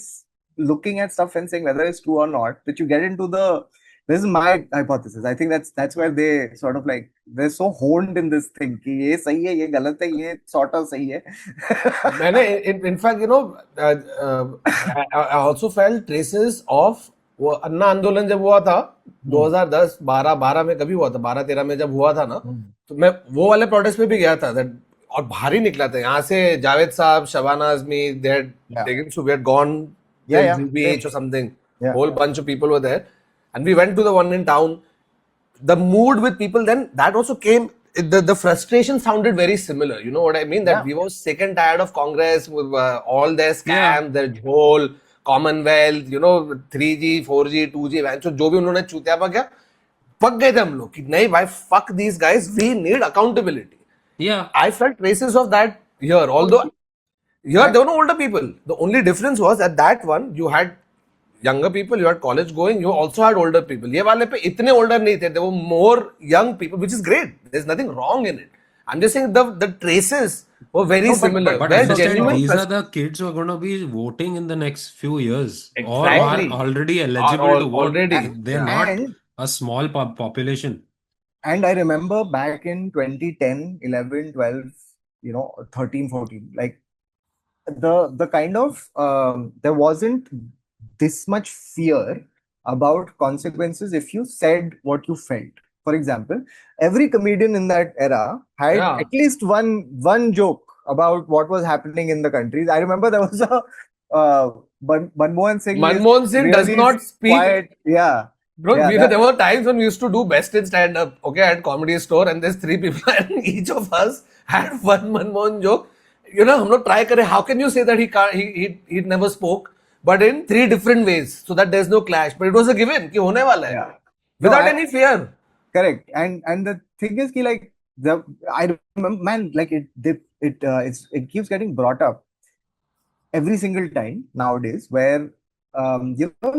looking at stuff and saying whether it's true or not, that you get into the This is my hypothesis. I think that's where they sort of like they're so honed in this thing कि ये सही है, ये गलत है, ये sort of सही है. मैंने in fact I also felt traces of वो अन्ना आंदोलन जब हुआ था 2010 12 में कभी हुआ था 12-13 में जब हुआ था ना, तो मैं वो वाले प्रोटेस्ट पे भी गया था और भारी निकला था. यहाँ से जावेद साहब, Shabana Azmi, they had taken, so we had gone Yeah, till GBH or something. Yeah. Whole bunch of people were there, and we went to the one in town. The mood with people then, that also came. The frustration sounded very similar. You know what I mean? That we were sick and tired of Congress with all their scams, their whole Commonwealth, 3G, 4G, 2G, so जो भी उन्होंने चूतियापा किया, पक गए थे हम लोग कि नहीं भाई, fuck these guys, we need accountability. Yeah. I felt traces of that here, although here there were no older people. The only difference was at that one you had younger people, you had college going, you also had older people. ये वाले पे इतने older नहीं थे. There were more young people, which is great. There's nothing wrong in it. I'm just saying the traces were very similar. But Where understand, genuine these are the kids who are going to be voting in the next few years, or Exactly. are already eligible to vote. Already. They're not And- a small population. And I remember back in 2010, 11, 12, 13, 14, like the kind of there wasn't this much fear about consequences if you said what you felt. For example, every comedian in that era had Yeah. at least one joke about what was happening in the country. I remember there was a Manmohan Singh. is Manmohan Singh does really not speak. quiet. Yeah. Bro, Yeah, there were times when we used to do best in stand-up, okay, at Comedy Store, and there's 3 people, and each of us had one Manmohan joke. हम लोग try करें, how can you say that he never spoke, but in 3 different ways, so that there's no clash. But it was a given कि होने वाला है, Yeah. without No, any fear. Correct. And the thing is ki like I remember, man, like it keeps getting brought up every single time nowadays where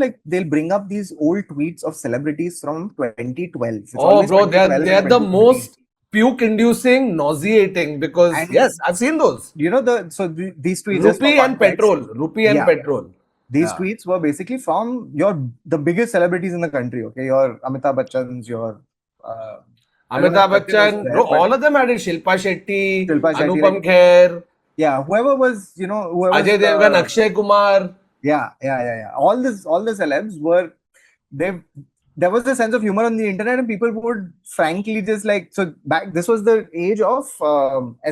like they'll bring up these old tweets of celebrities from 2012. It's Oh, always bro, 2012 they are and the 2013. most puke-inducing, nauseating, because And- yes, I've seen those. these tweets, just for Rupee and context, petrol. Rupee and Yeah. petrol. these Yeah. tweets were basically from the biggest celebrities in the country. Okay, your Amitabh Bachchan's, your Amitabh Bachchan, there, bro, but- all of them had it. Shilpa Shetty, Shilpa Shetty, Anupam like- Kher, yeah, whoever was whoever Ajay Devgan, Akshay Kumar. Yeah. All the celebs were there was a sense of humor on the internet, and people would frankly just like, so back, this was the age of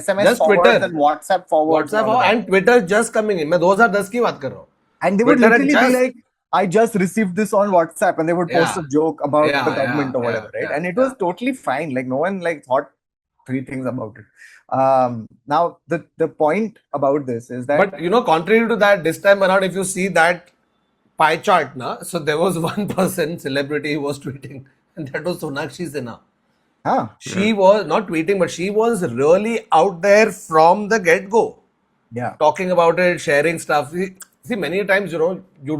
SMS Just forwards Twitter. and WhatsApp forwards. WhatsApp all of that. and Twitter just coming in. मैं 2010 की बात कर रहा हूँ. And they would Twitter literally had be just- like, I just received this on WhatsApp, and they would post Yeah. a joke about Yeah, the government or yeah, whatever, right? yeah, And it yeah. was totally fine. Like no one like thought 3 things about it. Now the point about this is that But contrary to that, this time around, if you see that pie chart, so there was one person, celebrity, who was tweeting, and that was Sonakshi Sinha. She was not tweeting, but she was really out there from the get-go, yeah. talking about it, sharing stuff. See, many times, you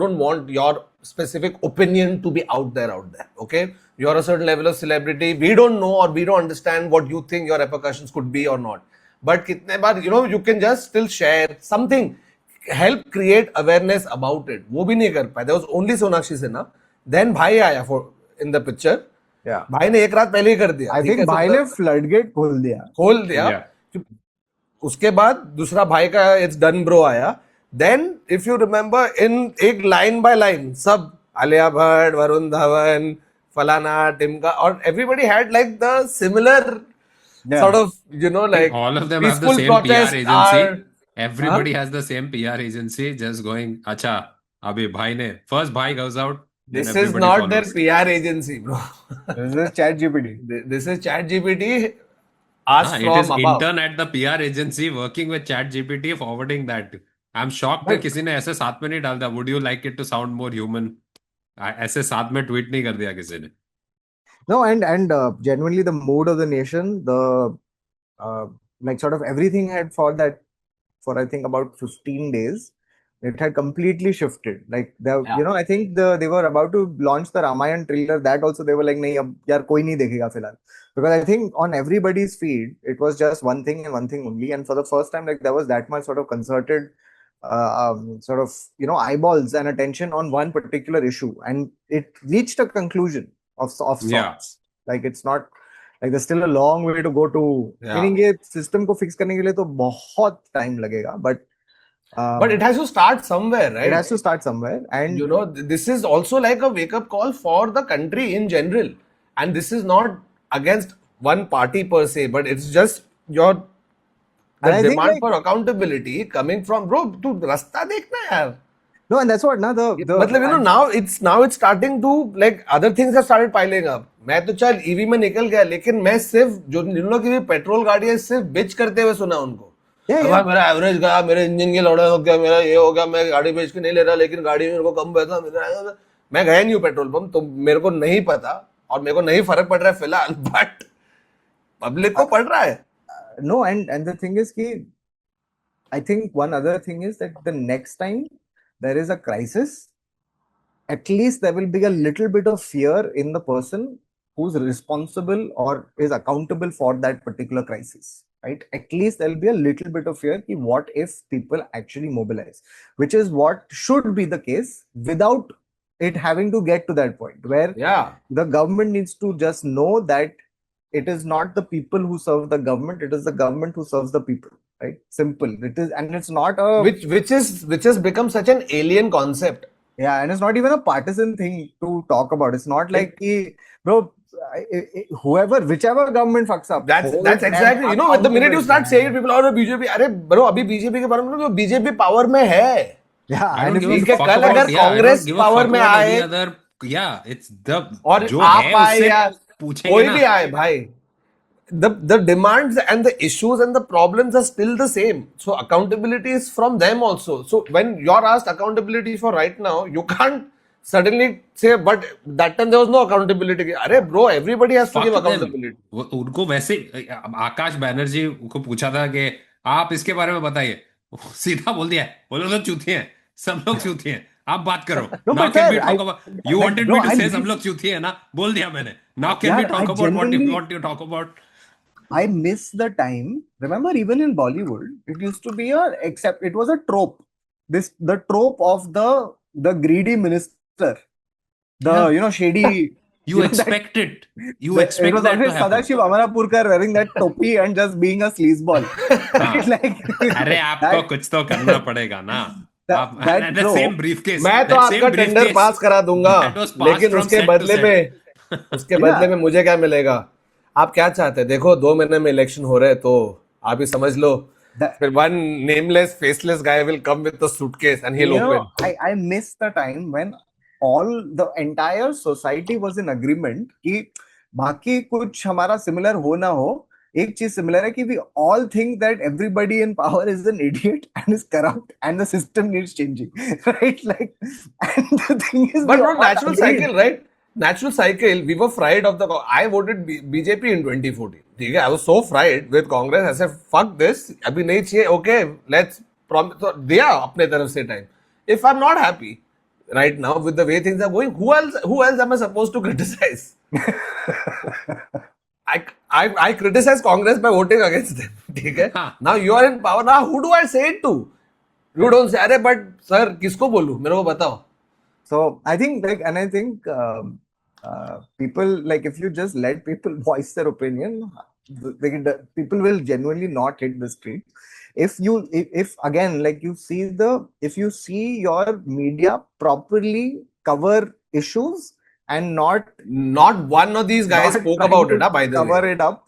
don't want your specific opinion to be out there, okay? You're a certain level of celebrity. We don't know, or we don't understand what you think your repercussions could be or not. But kitne baar, you can just still share something, help create awareness about it. वो भी नहीं कर पाए. There was only Sonakshi Sinha. Then भाई आया in the picture. Yeah. भाई ने एक रात पहले ही कर दिया. I ठीक think है, भाई सब ने floodgate खोल दिया. खोल दिया. Yeah. उसके बाद दूसरा भाई का इट्स डन ब्रो आया. Then if you remember, in एक line by line सब आलिया भट्ट, वरुण धवन, फलाना, टिमका, और everybody had like the similar Yeah. sort of like All of them have the peaceful same PR protest agency. are- Everybody has the same PR agency, just going, acha, abhi bhai ne, first bhai goes out, then This is everybody not follows. their PR agency, bro. This is ChatGPT. This is ChatGPT asked It from is above. intern at the PR agency working with ChatGPT forwarding that. I'm shocked कि किसी ने ऐसे साथ में नहीं डाल दिया. Would you like it to sound more human? ऐसे साथ में ट्वीट नहीं कर दिया किसी ने. No, and genuinely the mood of the nation, the like sort of everything had for I think about 15 days, it had completely shifted. Like I think they were about to launch the Ramayan trailer. That also they were like, nahi, ab yaar koi nahi dekhega filhal. Because I think on everybody's feed, it was just one thing and one thing only. And for the first time, like there was that much sort of concerted sort of eyeballs and attention on one particular issue, and it reached a conclusion of Yeah. sorts. Like it's not like there's still a long way to go to. Yeah. Meaning ये system को fix करने के लिए तो बहुत time लगेगा, but But it has to start somewhere, right? it has to start somewhere. And You know, this is also like a wake up call for the country in general. And this is not against one party per se, but it's just your And I the think, demand like- for accountability coming from, bro, tu rasta dekhna yaar. no, and that's what now the मतलब you know now it's starting to like other things have started piling up. मैं तो चल EV में निकल गया, लेकिन मैं सिर्फ जो जिन लोगों की भी पेट्रोल गाड़ी है सिर्फ बिच करते हुए सुना उनको। Yeah, अब yeah. मेरा एवरेज गया, मेरे इंजन की लौड़ा हो गया, मेरा ये हो गया, मैं गाड़ी बेच के नहीं ले रहा, लेकिन गाड़ी में मेरे को कम पैसा मिल रहा है। मैं गया नहीं हूँ पेट्रोल पंप, तो मेरे को नहीं पता और मेरे को नहीं फर्क पड़ रहा है फिलहाल, बट पब्लिक को पड़ रहा है। no, and the thing is कि I think one other thing is that the next time there is a crisis, at least there will be a little bit of fear in the person who's responsible or is accountable for that particular crisis, right? At least there'll be a little bit of fear कि what if people actually mobilize, which is what should be the case without it having to get to that point where Yeah. the government needs to just know that it is not the people who serve the government, it is the government who serves the people, right? Simple. It is, and it's not a Which has become such an alien concept. yeah, and it's not even a partisan thing to talk about. It's not like कि, bro, whoever, whichever government fucks up. That's hold exactly, them you know, the minute you start accountable. saying it, people are BJP, अरे bro अभी BJP के बारे में तो BJP power में है। Yeah, I and don't if give a you ठीक है, fuck कल about- अगर yeah, I don't Congress give a power fuck में about आए any other- yeah, it's the और जो आप है आए उससे या पूछेंगे कोई ना। भी आए भाई, the demands and the issues and the problems are still the same. So accountability is from them also. So when you're asked accountability for right now, you can't suddenly say, but that time there was no accountability. अरे bro, everybody has to Fuck give them. accountability. उनको वैसे आकाश बैनर्जी को पूछा था कि आप इसके बारे में बताइए, सीधा बोल दिया बोलो तो चूतिए हैं, सब लोग चूतिए हैं, आप बात करो। No, Now but can sir, we talk I- about you like, wanted bro, me to I say miss- सब लोग चूतिए हैं ना, बोल दिया मैंने। Now can we यार, talk I about what you genuinely- want to talk about? I miss the time. Remember, even in Bollywood, it used to be except it was a trope. The trope of the greedy minister, Yeah. shady. You know, that- expect it. You it expect was that to always happen. Sadashiv Amarapurkar wearing that topi and just being a sleazeball. Right? Like, अरे आपको that- कुछ तो करना पड़ेगा ना। आप that and the bro, same briefcase. मैं तो that आपका same टेंडर briefcase पास करा दूंगा, that was passed लेकिन from उसके set to बदले set. में Yeah. मुझे क्या मिलेगा? आप क्या चाहते हैं? देखो 2 महीने में इलेक्शन हो रहे हैं, तो आप ही समझ लो। That- फिर one nameless, faceless guy will come with a suitcase and he'll you know, open. I miss the time when the entire society was in agreement कि बाकी कुछ हमारा similar हो ना हो, एक चीज similar है कि we all think that everybody in power is an idiot and is corrupt and the system needs changing, right? Like, and the thing is, But we no, all natural agreed. cycle, right? Natural cycle. We were fried of the. I voted BJP in 2014. ठीक है, I was so fried with Congress. I said, fuck this. अभी नहीं चाहिए. Okay, let's promise. तो दिया अपने तरफ से time. If I'm not happy right now with the way things are going, who else am I supposed to criticize? I criticize Congress by voting against them. ठीक है? हाँ. Now you are in power. Now who do I say it to? You don't say, अरे but sir किसको बोलूं? मेरे को बताओ. So I think people, like, if you just let people voice their opinion, people will genuinely not hit the street. If again, like, if you see your media properly cover issues and not one of these guys not spoke trying about to it, by the cover way. it up.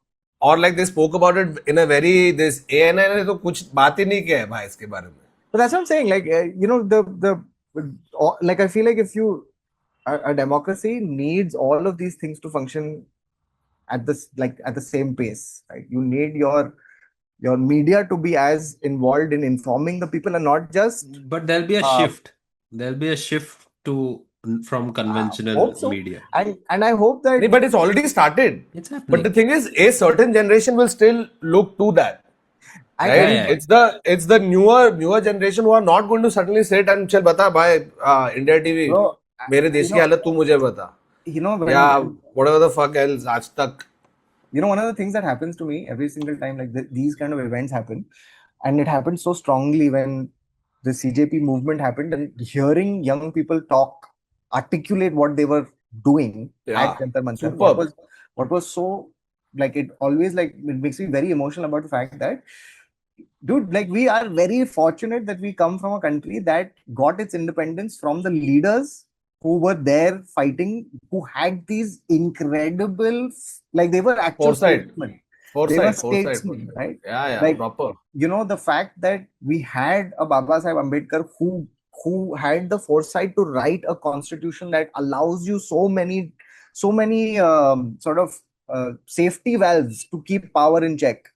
Or like they spoke about it in a very this ANI ने तो कुछ बात ही नहीं किया है भाई इसके बारे में. But that's what I'm saying. Like, like, I feel like a democracy needs all of these things to function at the same pace, right? You need your media to be as involved in informing the people and not just But there'll be a shift. There'll be a shift from conventional hope so. media. and I hope that नहीं, but it's already started. It's happening. But the thing is, a certain generation will still look to that. I Right? Yeah. It's the newer generation who are not going to suddenly sit and चल बता भाई India TV Bro, मेरे देश you की know- हालत तू मुझे बता. when Yeah, whatever the fuck else आज तक. one of the things that happens to me every single time like these kind of events happen, and it happened so strongly when the CJP movement happened, and hearing young people articulate what they were doing Yeah, at Jantar Mantar. superb. What was so like it always like it makes me very emotional about the fact that, dude, like we are very fortunate that we come from a country that got its independence from the leaders who were there fighting, who had these incredible, like they were actual Foresight, statesmen. They were foresight, foresight, statesmen, foresight. right? Yeah, Like, proper. you know, the fact that we had a Baba Sahib Ambedkar who had the foresight to write a constitution that allows you so many sort of safety valves to keep power in check,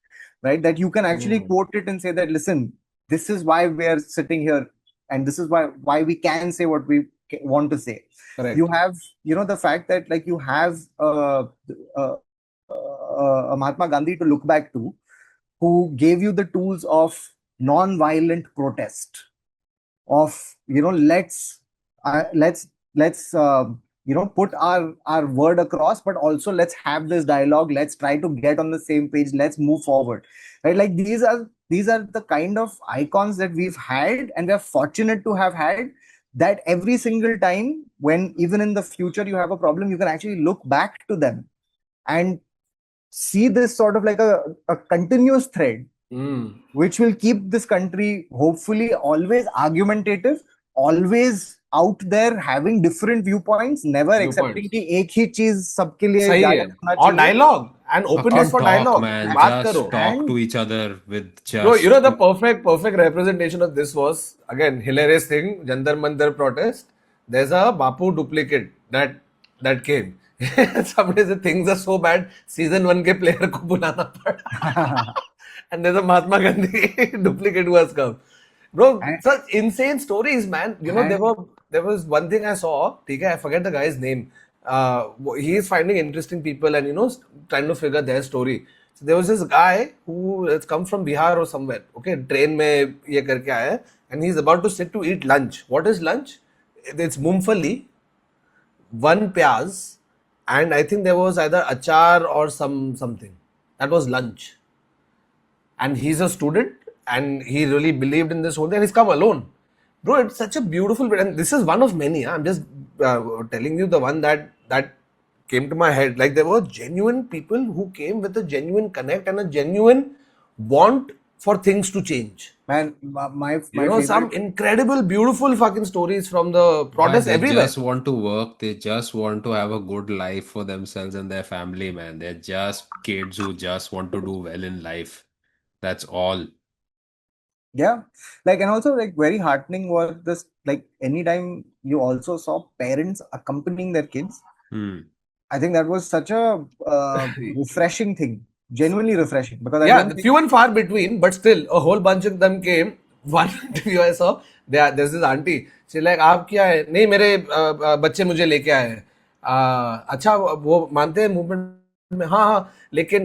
right? That you can actually Hmm. quote it and say that, listen, this is why we are sitting here, and this is why we can say what we want to say. Correct. You have, you know, the fact that like you have a Mahatma Gandhi to look back to, who gave you the tools of non-violent protest, of, you know, let's you know, put our word across, but also let's have this dialogue, let's try to get on the same page, let's move forward, right? Like these are the kind of icons that we've had, and we're fortunate to have had, that every single time when even in the future you have a problem, you can actually look back to them and see this sort of like a continuous thread Hmm. which will keep this country hopefully always argumentative, always out there having different viewpoints, never accepting Viewpoints. कि एक ही चीज सबके लिए सही है. जायज होना और चाहिए. dialogue and openness Fucking for talk, dialogue. man. बात Just करो. talk And to each other with Bro, you know just. the perfect representation of this was, again, hilarious thing, Jantar Mantar protest. There's a Bapu duplicate that came. Somebody said things are so bad, season 1 के player को बुलाना पड़ा. And there's a Mahatma Gandhi duplicate who has come. Bro, and, such insane stories, man. You know, and there was one thing I saw, okay, I forget the guy's name. He is finding interesting people and, you know, trying to figure their story. So there was this guy who has come from Bihar or somewhere, okay, train में ये करके आया है, and he's about to sit to eat lunch. What is lunch? It's मूंगफली, one pyaz, and I think there was either achar or something. That was lunch. And he's a student and he really believed in this whole thing and he's come alone. Bro, it's such a beautiful bit, and this is one of many. I'm just telling you the one that came to my head. Like there were genuine people who came with a genuine connect and a genuine want for things to change. man, my You know, some favorite, incredible, beautiful fucking stories from the Yeah, protests they everywhere. just want to work. They just want to have a good life for themselves and their family, man. They're just kids who just want to do well in life. That's all. yeah, like, and also like very heartening was this, like anytime you also saw parents accompanying their kids. Hmm. I think that was such a refreshing thing, genuinely refreshing, because I Yeah, don't think, few and far between, but still a whole bunch of them came. One interview I saw, there's this auntie. She's like, आप क्या है? नहीं, मेरे बच्चे मुझे लेके आए हैं. अच्छा, वो मानते हैं मूवमेंट में, हाँ हाँ, लेकिन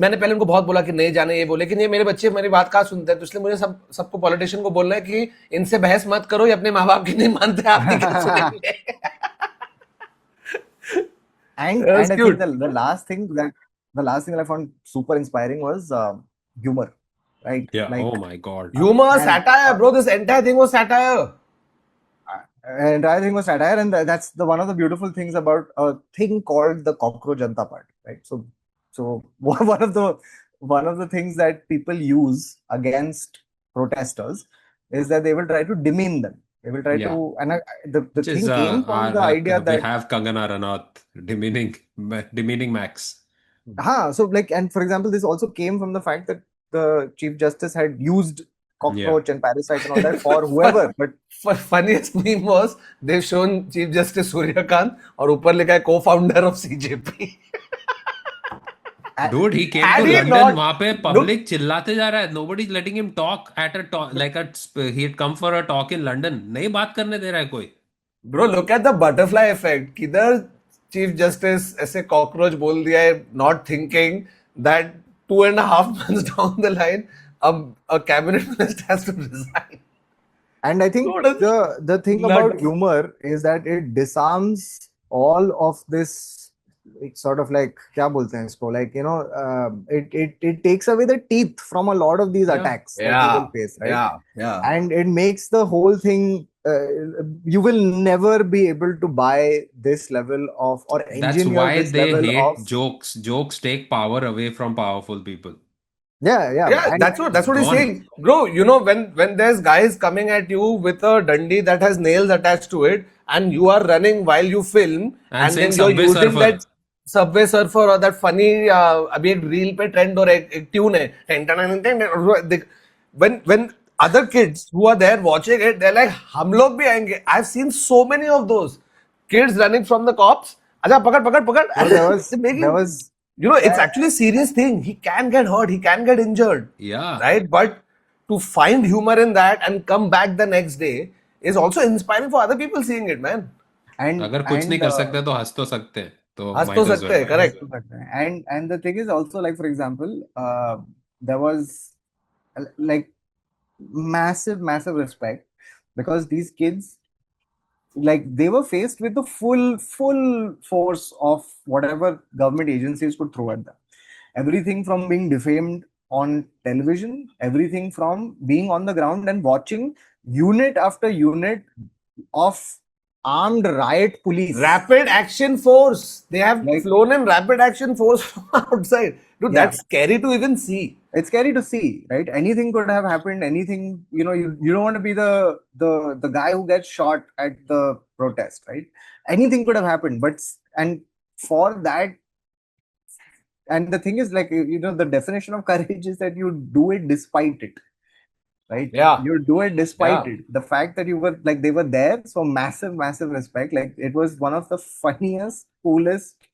मैंने पहले उनको बहुत बोला कि नहीं जाने, ये बोले, लेकिन ये मेरे बच्चे मेरी बात कहाँ सुनते हैं, तो इसलिए मुझे सबको पॉलिटिशियन को बोलना है कि इनसे बहस मत करो, ये अपने माँ बाप की नहीं मानते, आपकी क्या सुनेंगे. and That's I cute. think the last thing that I found super inspiring was humor, right? Yeah. Like, Oh my God. Humor, and satire, bro. This entire thing was satire. entire thing was satire, and that's the one of the beautiful things about a thing called the Cockroach Janata Party, right? So one of the things that people use against protesters is that they will try to demean them. They will try Yeah. to, and the Which is thing came from the idea we that, have Kangana Ranaut demeaning Max. so like, and for example, this also came from the fact that the Chief Justice had used cockroach and parasites and all that for whoever, but Funniest meme was they've shown Chief Justice Suryakant और ऊपर लिखा है co-founder of CJP. Dude, he came Had to he London. not- वहां पे public चिल्लाते जा रहा है. Nobody's letting him talk at a talk he had come for a talk in London. नहीं बात करने दे रहा है कोई. Bro, look at the butterfly effect. किधर Chief Justice ऐसे cockroach बोल दिया है, not thinking that 2.5 months down the line, a cabinet minister has to resign. And I think Dude, the thing nuts. about humor is that it disarms all of this, like, sort of like क्या बोलते हैं इसको, like, you know, it takes away the teeth from a lot of these Yeah. attacks that Yeah, people face, right? yeah. And it makes the whole thing you will never be able to buy this level of or That's engineer why this they level hate of jokes. Jokes take power away from powerful people. yeah Yeah, and that's what he's Gone. saying, bro. You know, when there's guys coming at you with a dandi that has nails attached to it, and you are running while you film, And and saying then you're Subway using Surfer. that Subway Surfer or that funny अभी एक reel पे trend और एक tune है ten, ten, ten, ten, ten, when other kids who are there watching it, they're like हम लोग भी आएंगे. I've seen so many of those kids running from the cops. अच्छा पकड़ पकड़ पकड़. so They're there making, was you know, it's actually a serious thing. He can get hurt, he can get injured, Yeah. right? But to find humor in that and come back the next day is also inspiring for other people seeing it, man. अगर कुछ नहीं कर सकते तो हंस तो सकते हैं. तो हंस तो might as सकते well. हैं, correct. and the thing is also, like, for example, there was like massive respect, because these kids, like, they were faced with the full force of whatever government agencies could throw at them. Everything from being defamed on television, everything from being on the ground and watching unit after unit of armed riot police. Rapid action force. They have Like- flown in rapid action force from outside. Dude, Yeah. that's scary to even see. It's scary to see, right? Anything could have happened. Anything, you know, you don't want to be the guy who gets shot at the protest, right? Anything could have happened, but and for that, and the thing is, like, you know, the definition of courage is that you do it despite it, right? Yeah. You do it despite Yeah. it. The fact that you were, like, they were there, so massive respect. Like, it was one of the funniest, coolest,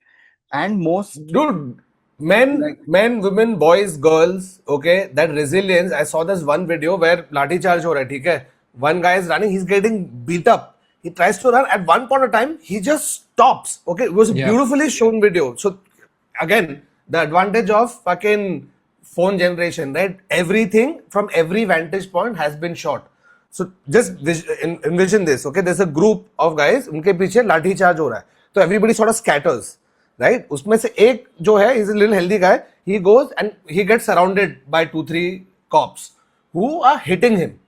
and most Dude, men, Like- women, boys, girls, okay, that resilience. I saw this one video where लाठी charge हो रहा है, ठीक है? One guy is running, he's getting beat up. He tries to run. At one point of time, he just stops. Okay, it was a Yeah. beautifully shown video. So again, the advantage of fucking phone generation, right? Everything from every vantage point has been shot. So just envision this, okay? There's a group of guys, उनके पीछे लाठी charge हो रहा है, तो everybody sort of scatters, right? उसमें से एक जो है, he's a little healthy guy, he goes and he gets surrounded by 2-3 cops who are hitting him.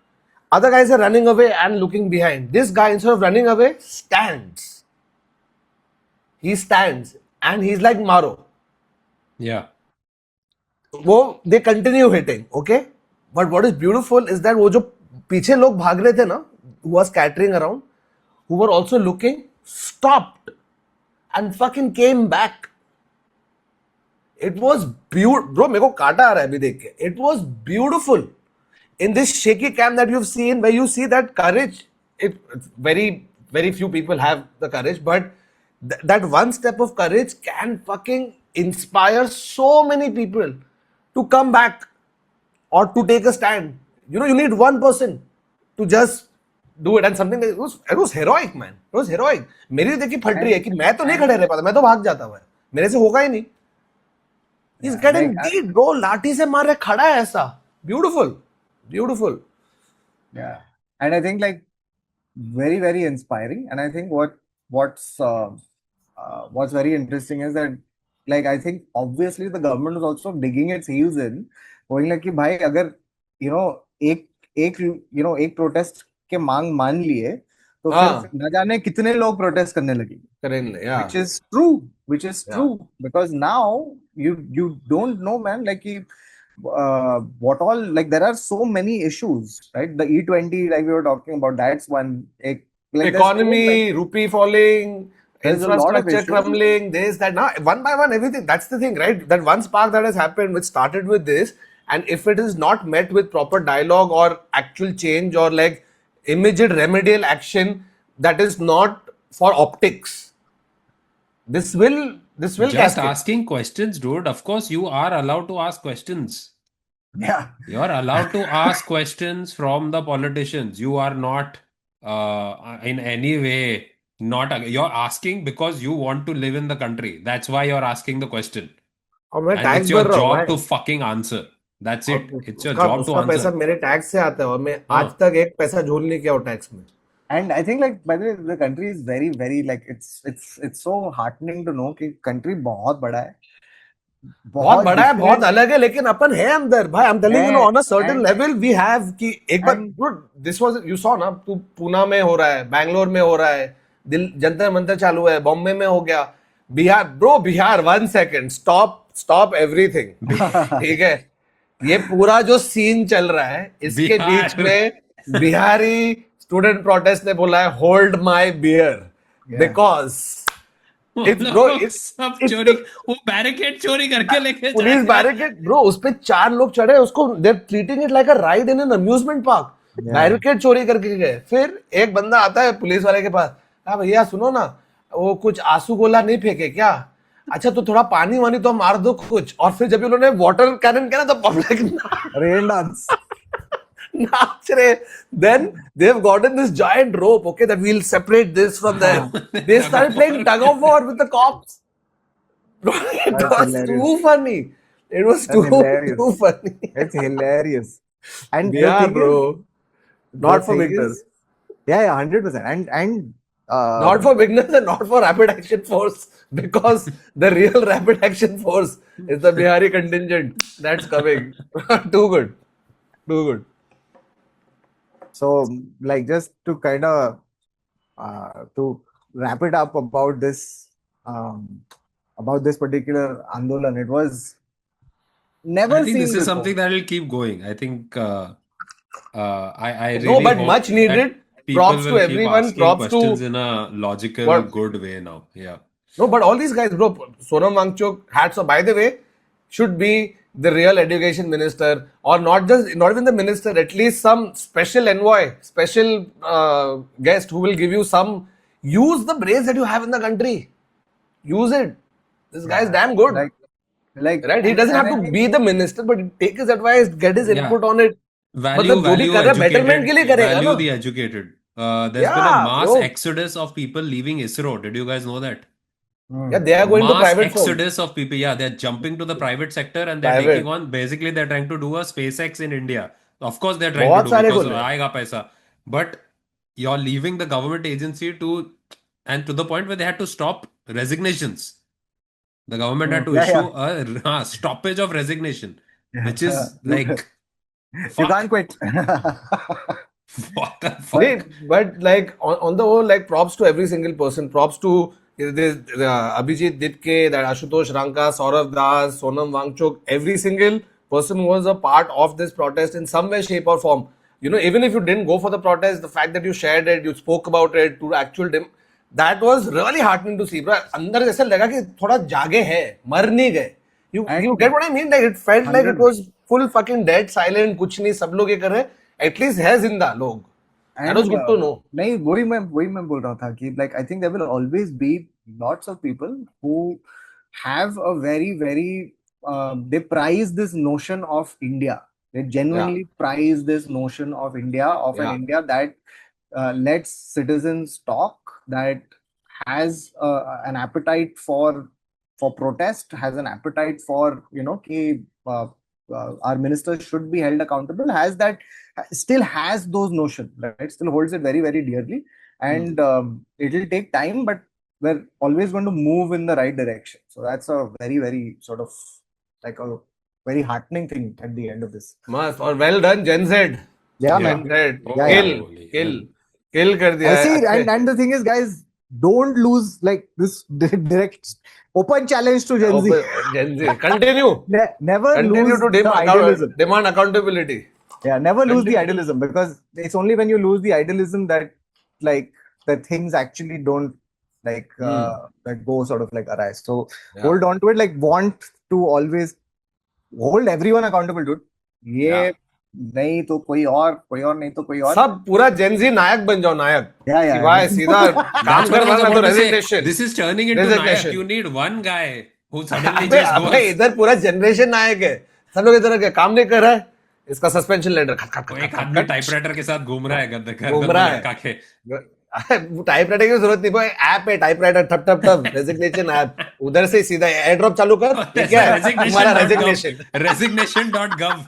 Other guys are running away and looking behind. This guy, instead of running away, stands. He stands and he's like Maro. Yeah. वो they continue hitting, okay? But what is beautiful is that वो जो पीछे लोग भाग रहे थे ना, who was scattering around, who were also looking, stopped and fucking came back. It was beautiful. Bro, मेरे को काटा आ रहा है अभी देख के. It was beautiful. In this shaky cam that you've seen, where you see that courage, very few people have the courage, but that one step of courage can fucking inspire so many people to come back or to take a stand. You know, you need one person to just do it, and something that it was heroic, man. It was heroic. मेरी देखी फट रही है कि मैं तो नहीं खड़े रह पाता, मैं तो भाग जाता हुआ, मेरे से होगा ही नहीं. He's getting beat, bro. लाठी से मार रहे, खड़ा है ऐसा. Beautiful. Yeah, and I think, like, very inspiring. And I think what's very interesting is that, like, I think obviously the government is also digging its heels in, going like कि भाई अगर एक protest के मांग मान लिए तो फिर न जाने कितने लोग protest करने लगेंगे. Yeah. Which is true, because now you don't know, man, like what all, like, there are so many issues, right? The E20, like we were talking about, that's one. Like, Economy, rupee falling, There's a lot of infrastructure issues. crumbling, this, that. Now, one by one, everything. That's the thing, right? That one spark that has happened, which started with this, and if it is not met with proper dialogue or actual change or like immediate remedial action, that is not for optics. This will Just cascade. asking questions, dude. Of course, you are allowed to ask questions. Yeah. You're allowed to ask questions from the politicians. You are not in any way not. You're asking because you want to live in the country. That's why you're asking the question. और मैं And tax it's your भर रहा हूँ job भाई. to fucking answer. That's it. It's your उसका job to उसका पैसा answer. मेरे टैक्स से आता है और मैं आज तक एक पैसा झोल नहीं किया हूँ टैक्स में. And I think, like, by the way, the country is very, like, it's so heartening to know कि country बहुत बड़ा है. बहुत बड़ा है, different बहुत अलग है, लेकिन अपन है अंदर भाई. I'm telling you, है, on a certain and- level we have कि एक बार and- dude, this was you saw ना, तू पूना में हो रहा है, बैंगलोर में हो रहा है, दिल जंतर मंतर चालू है, बॉम्बे में हो गया, Bihar. Bro Bihar, 1 second, stop everything. ठीक है, ये पूरा जो सीन चल रहा है, इसके बिहार. बीच में बिहारी स्टूडेंट प्रोटेस्ट ने बोला है होल्ड माय बियर, बिकॉज वो It's- लोग bro, it's- सब it's चोरी, the- वो बैरिकेड चोरी करके लेके जा पुलिस रहे हैं. बैरिकेड. ब्रो उस पे 4 लोग चढ़े, उसको they treating it like a ride in an amusement park. Barricade चोरी करके गए. फिर एक बंदा आता है पुलिस वाले के पास, हाँ भैया सुनो ना, वो कुछ आंसू गोला नहीं फेंके क्या? अच्छा तो थोड़ा पानी वानी तो मार दो कुछ. और फिर जब उन्होंने वाटर कैनन किया ना, तो पब्लिक rain dance. नाच रहे. Then they've gotten this giant rope, okay, that we'll separate this from that. They started playing tug of war with the cops. Bro, it That's was hilarious. too funny. It was That's too hilarious. funny. It's hilarious. And the Yeah, thing bro. is- Not the for thing beginners. is- yeah, 100%. And Not for beginners and not for Rapid Action Force, because the real Rapid Action Force is the Bihari contingent that's coming. Too good. Too good. so, like, just to kind of to wrap it up about this particular Andolan, it was never I think seen this is before. something that will keep going. I think I No, really but hope much that needed. people Props to will keep everyone. asking Props questions to in a logical, What- good way now. Yeah. No, but all these guys, bro, Sonam Wangchuk, hats off. By the way, should be the real education minister, or not even the minister, at least some special envoy, special guest who will give you some. Use the brains that you have in the country. Use it. This guy is damn good. Like, Right? He doesn't and have I to think- be the minister, but take his advice, get his Yeah. input on it. Value, मतलब जो भी कर रहा है, betterment के लिए करेगा value ना. the educated. There's been a Yeah, mass bro. exodus of people leaving ISRO. Did you guys know that? Yeah, they are going to Mass private firms. exodus of people. Yeah, they're jumping to the private sector and they're Private. taking on. Basically, they're trying to do a SpaceX in India. Of course, they're trying बहुत to do सारे because खुल रहे हैं. आएगा पैसा. But you're leaving the government agency and to the point where they had to stop resignations. The government had to Yeah, issue a stoppage of resignation, which is like you can't quit. what the fuck? Wait, but like on the whole, like props to every single person. Props to this Abhijit Ditke, that Ashutosh Ranka, Saurav Das, Sonam Wangchuk, every single person who was a part of this protest in some way, shape, or form. You know, even if you didn't go for the protest, the fact that you shared it, you spoke about it to actual that was really heartening to see. Bro, अंदर जैसे लगा कि थोड़ा जागे हैं, मर नहीं गए. You get what I mean? Like it felt like it was full fucking dead, silent, कुछ नहीं, सब लोग ये कर रहे हैं. At least है जिंदा लोग. That was good to know. नहीं, वही मैं बोल रहा था कि like I think there will always be lots of people who have a very they prize this notion of India. They genuinely prize this notion of India, of an India that lets citizens talk, that has an appetite for protest, has an appetite for, you know, our ministers should be held accountable, still has those notions, right? Still holds it very dearly, and it'll take time, but we're always going to move in the right direction. So that's a very sort of like a very heartening thing at the end of this. Must, or well done, Gen Z. Yeah, Yeah. man. Right. Yeah, Kill कर दिया. I see, and the thing is, guys, don't lose like this direct open challenge to Gen Z. Gen Z. Continue. Never Continue lose to the idealism. demand accountability. Yeah, never lose the Continue. idealism, because it's only when you lose the idealism that like that things actually don't like that go sort of like arise. So hold on to it, like want to always hold everyone accountable, dude. ये नहीं तो कोई और नहीं तो कोई और. सब पूरा Gen Z नायक बन जाओ, नायक. Yeah. सिवाय सीधा काम That's what I was करना तो about to say. resignation. This is turning into Resignation. Nayak. You need one guy who suddenly अबे just goes. इधर पूरा जनरेशन नायक है. सब लोग इधर के काम नहीं कर रहा है. इसका सस्पेंशन लेटर एक आदमी टाइपराइटर के साथ घूम रहा है गद्दे घूम रहा है. काके. टाइपराइटर की जरूरत नहीं, भाई ऐप है टाइपराइटर, ठप रेजिग्नेशन ऐप, उधर से सीधा एयर ड्रॉप चालू कर. ठीक है तुम्हारा रेजिग्नेशन. Resignation.gov.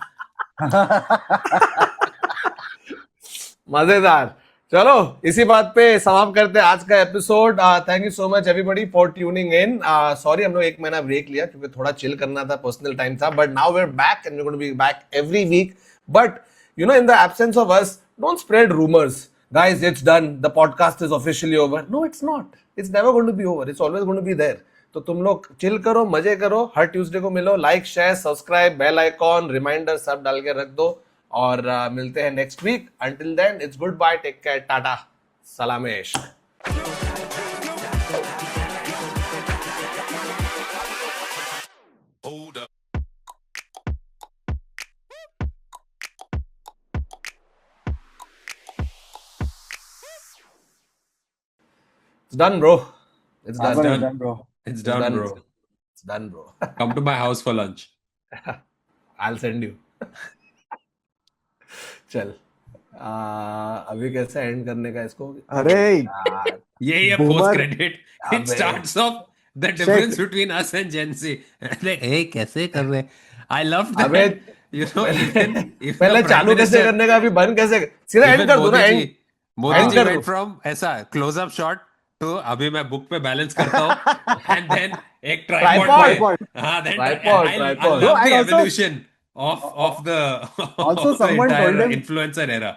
मजेदार. चलो इसी बात पे समाप्त करते हैं आज का episode. Thank you so much everybody for tuning in. Sorry हम लोग एक महीना ब्रेक लिया क्योंकि थोड़ा चिल करना था, पर्सनल टाइम था, but now we are back and we are going to be back every week. But you know, in the absence of us, don't spread rumors. Guys, it's done. The podcast is officially over. No, it's not. It's never going to be over. It's always going to be there. तो तुम लोग chill करो, मजे करो, हर Tuesday को मिलो, like share subscribe bell icon reminder सब डाल के रख दो और मिलते हैं next week. Until then it's goodbye, take care, tata, सलामेश. It's done, bro. It's done. Done, done, bro. It's done, bro. It's done, bro. Come to my house for lunch. I'll send you. चल. अभी कैसे and करने का इसको? अरे यार, यही है Boomer. post credit. It अबे. starts off the difference between us and Gen Z. Like, hey, कैसे कर रहे? I loved that. अबे, You know, even if पहले the Prime चालू कैसे Minister- करने का, अभी बंद कैसे? सीधा एंड even कर दो ना. मोदी जी एंड मोदी end जी कर went दो. from ऐसा क्लोज अप शॉट तो अभी मैं बुक पे बैलेंस करता हूँ एंड देन एक ट्राइपॉड Tripod. पे हाँ then Tripod, I tripod. love No, the and also- evolution of the Also of the someone entire told him- influencer era.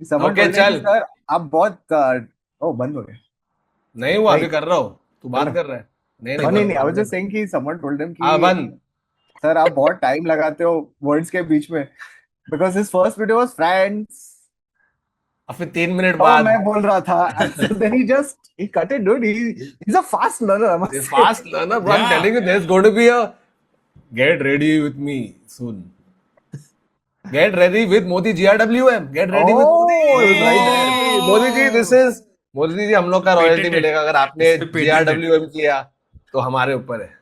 Someone Okay, told me, चल. sir, आप बहुत ओ बंद हो गया. नहीं हुआ, अभी नहीं. कर रहा हूँ. तू बात कर रहा है. नहीं नहीं नहीं, I was बंद. just saying कि someone told him हाँ, कि बंद. सर आप बहुत टाइम लगाते हो वर्ड्स के बीच में. Because his first video was friends. और फिर 3 मिनट तो बाद मैं बोल रहा था. And then he cut it, dude. He's a fast learner, I must this say. fast learner, bro. I'm Yeah. telling you, there's going to be a get ready with me soon. Get ready with Modi GRWM. Get ready with Oh, Modi. right there. Modi ji, this is Modi जी, हम लोग का royalty Patented. मिलेगा अगर आपने Patented. GRWM किया तो हमारे ऊपर है.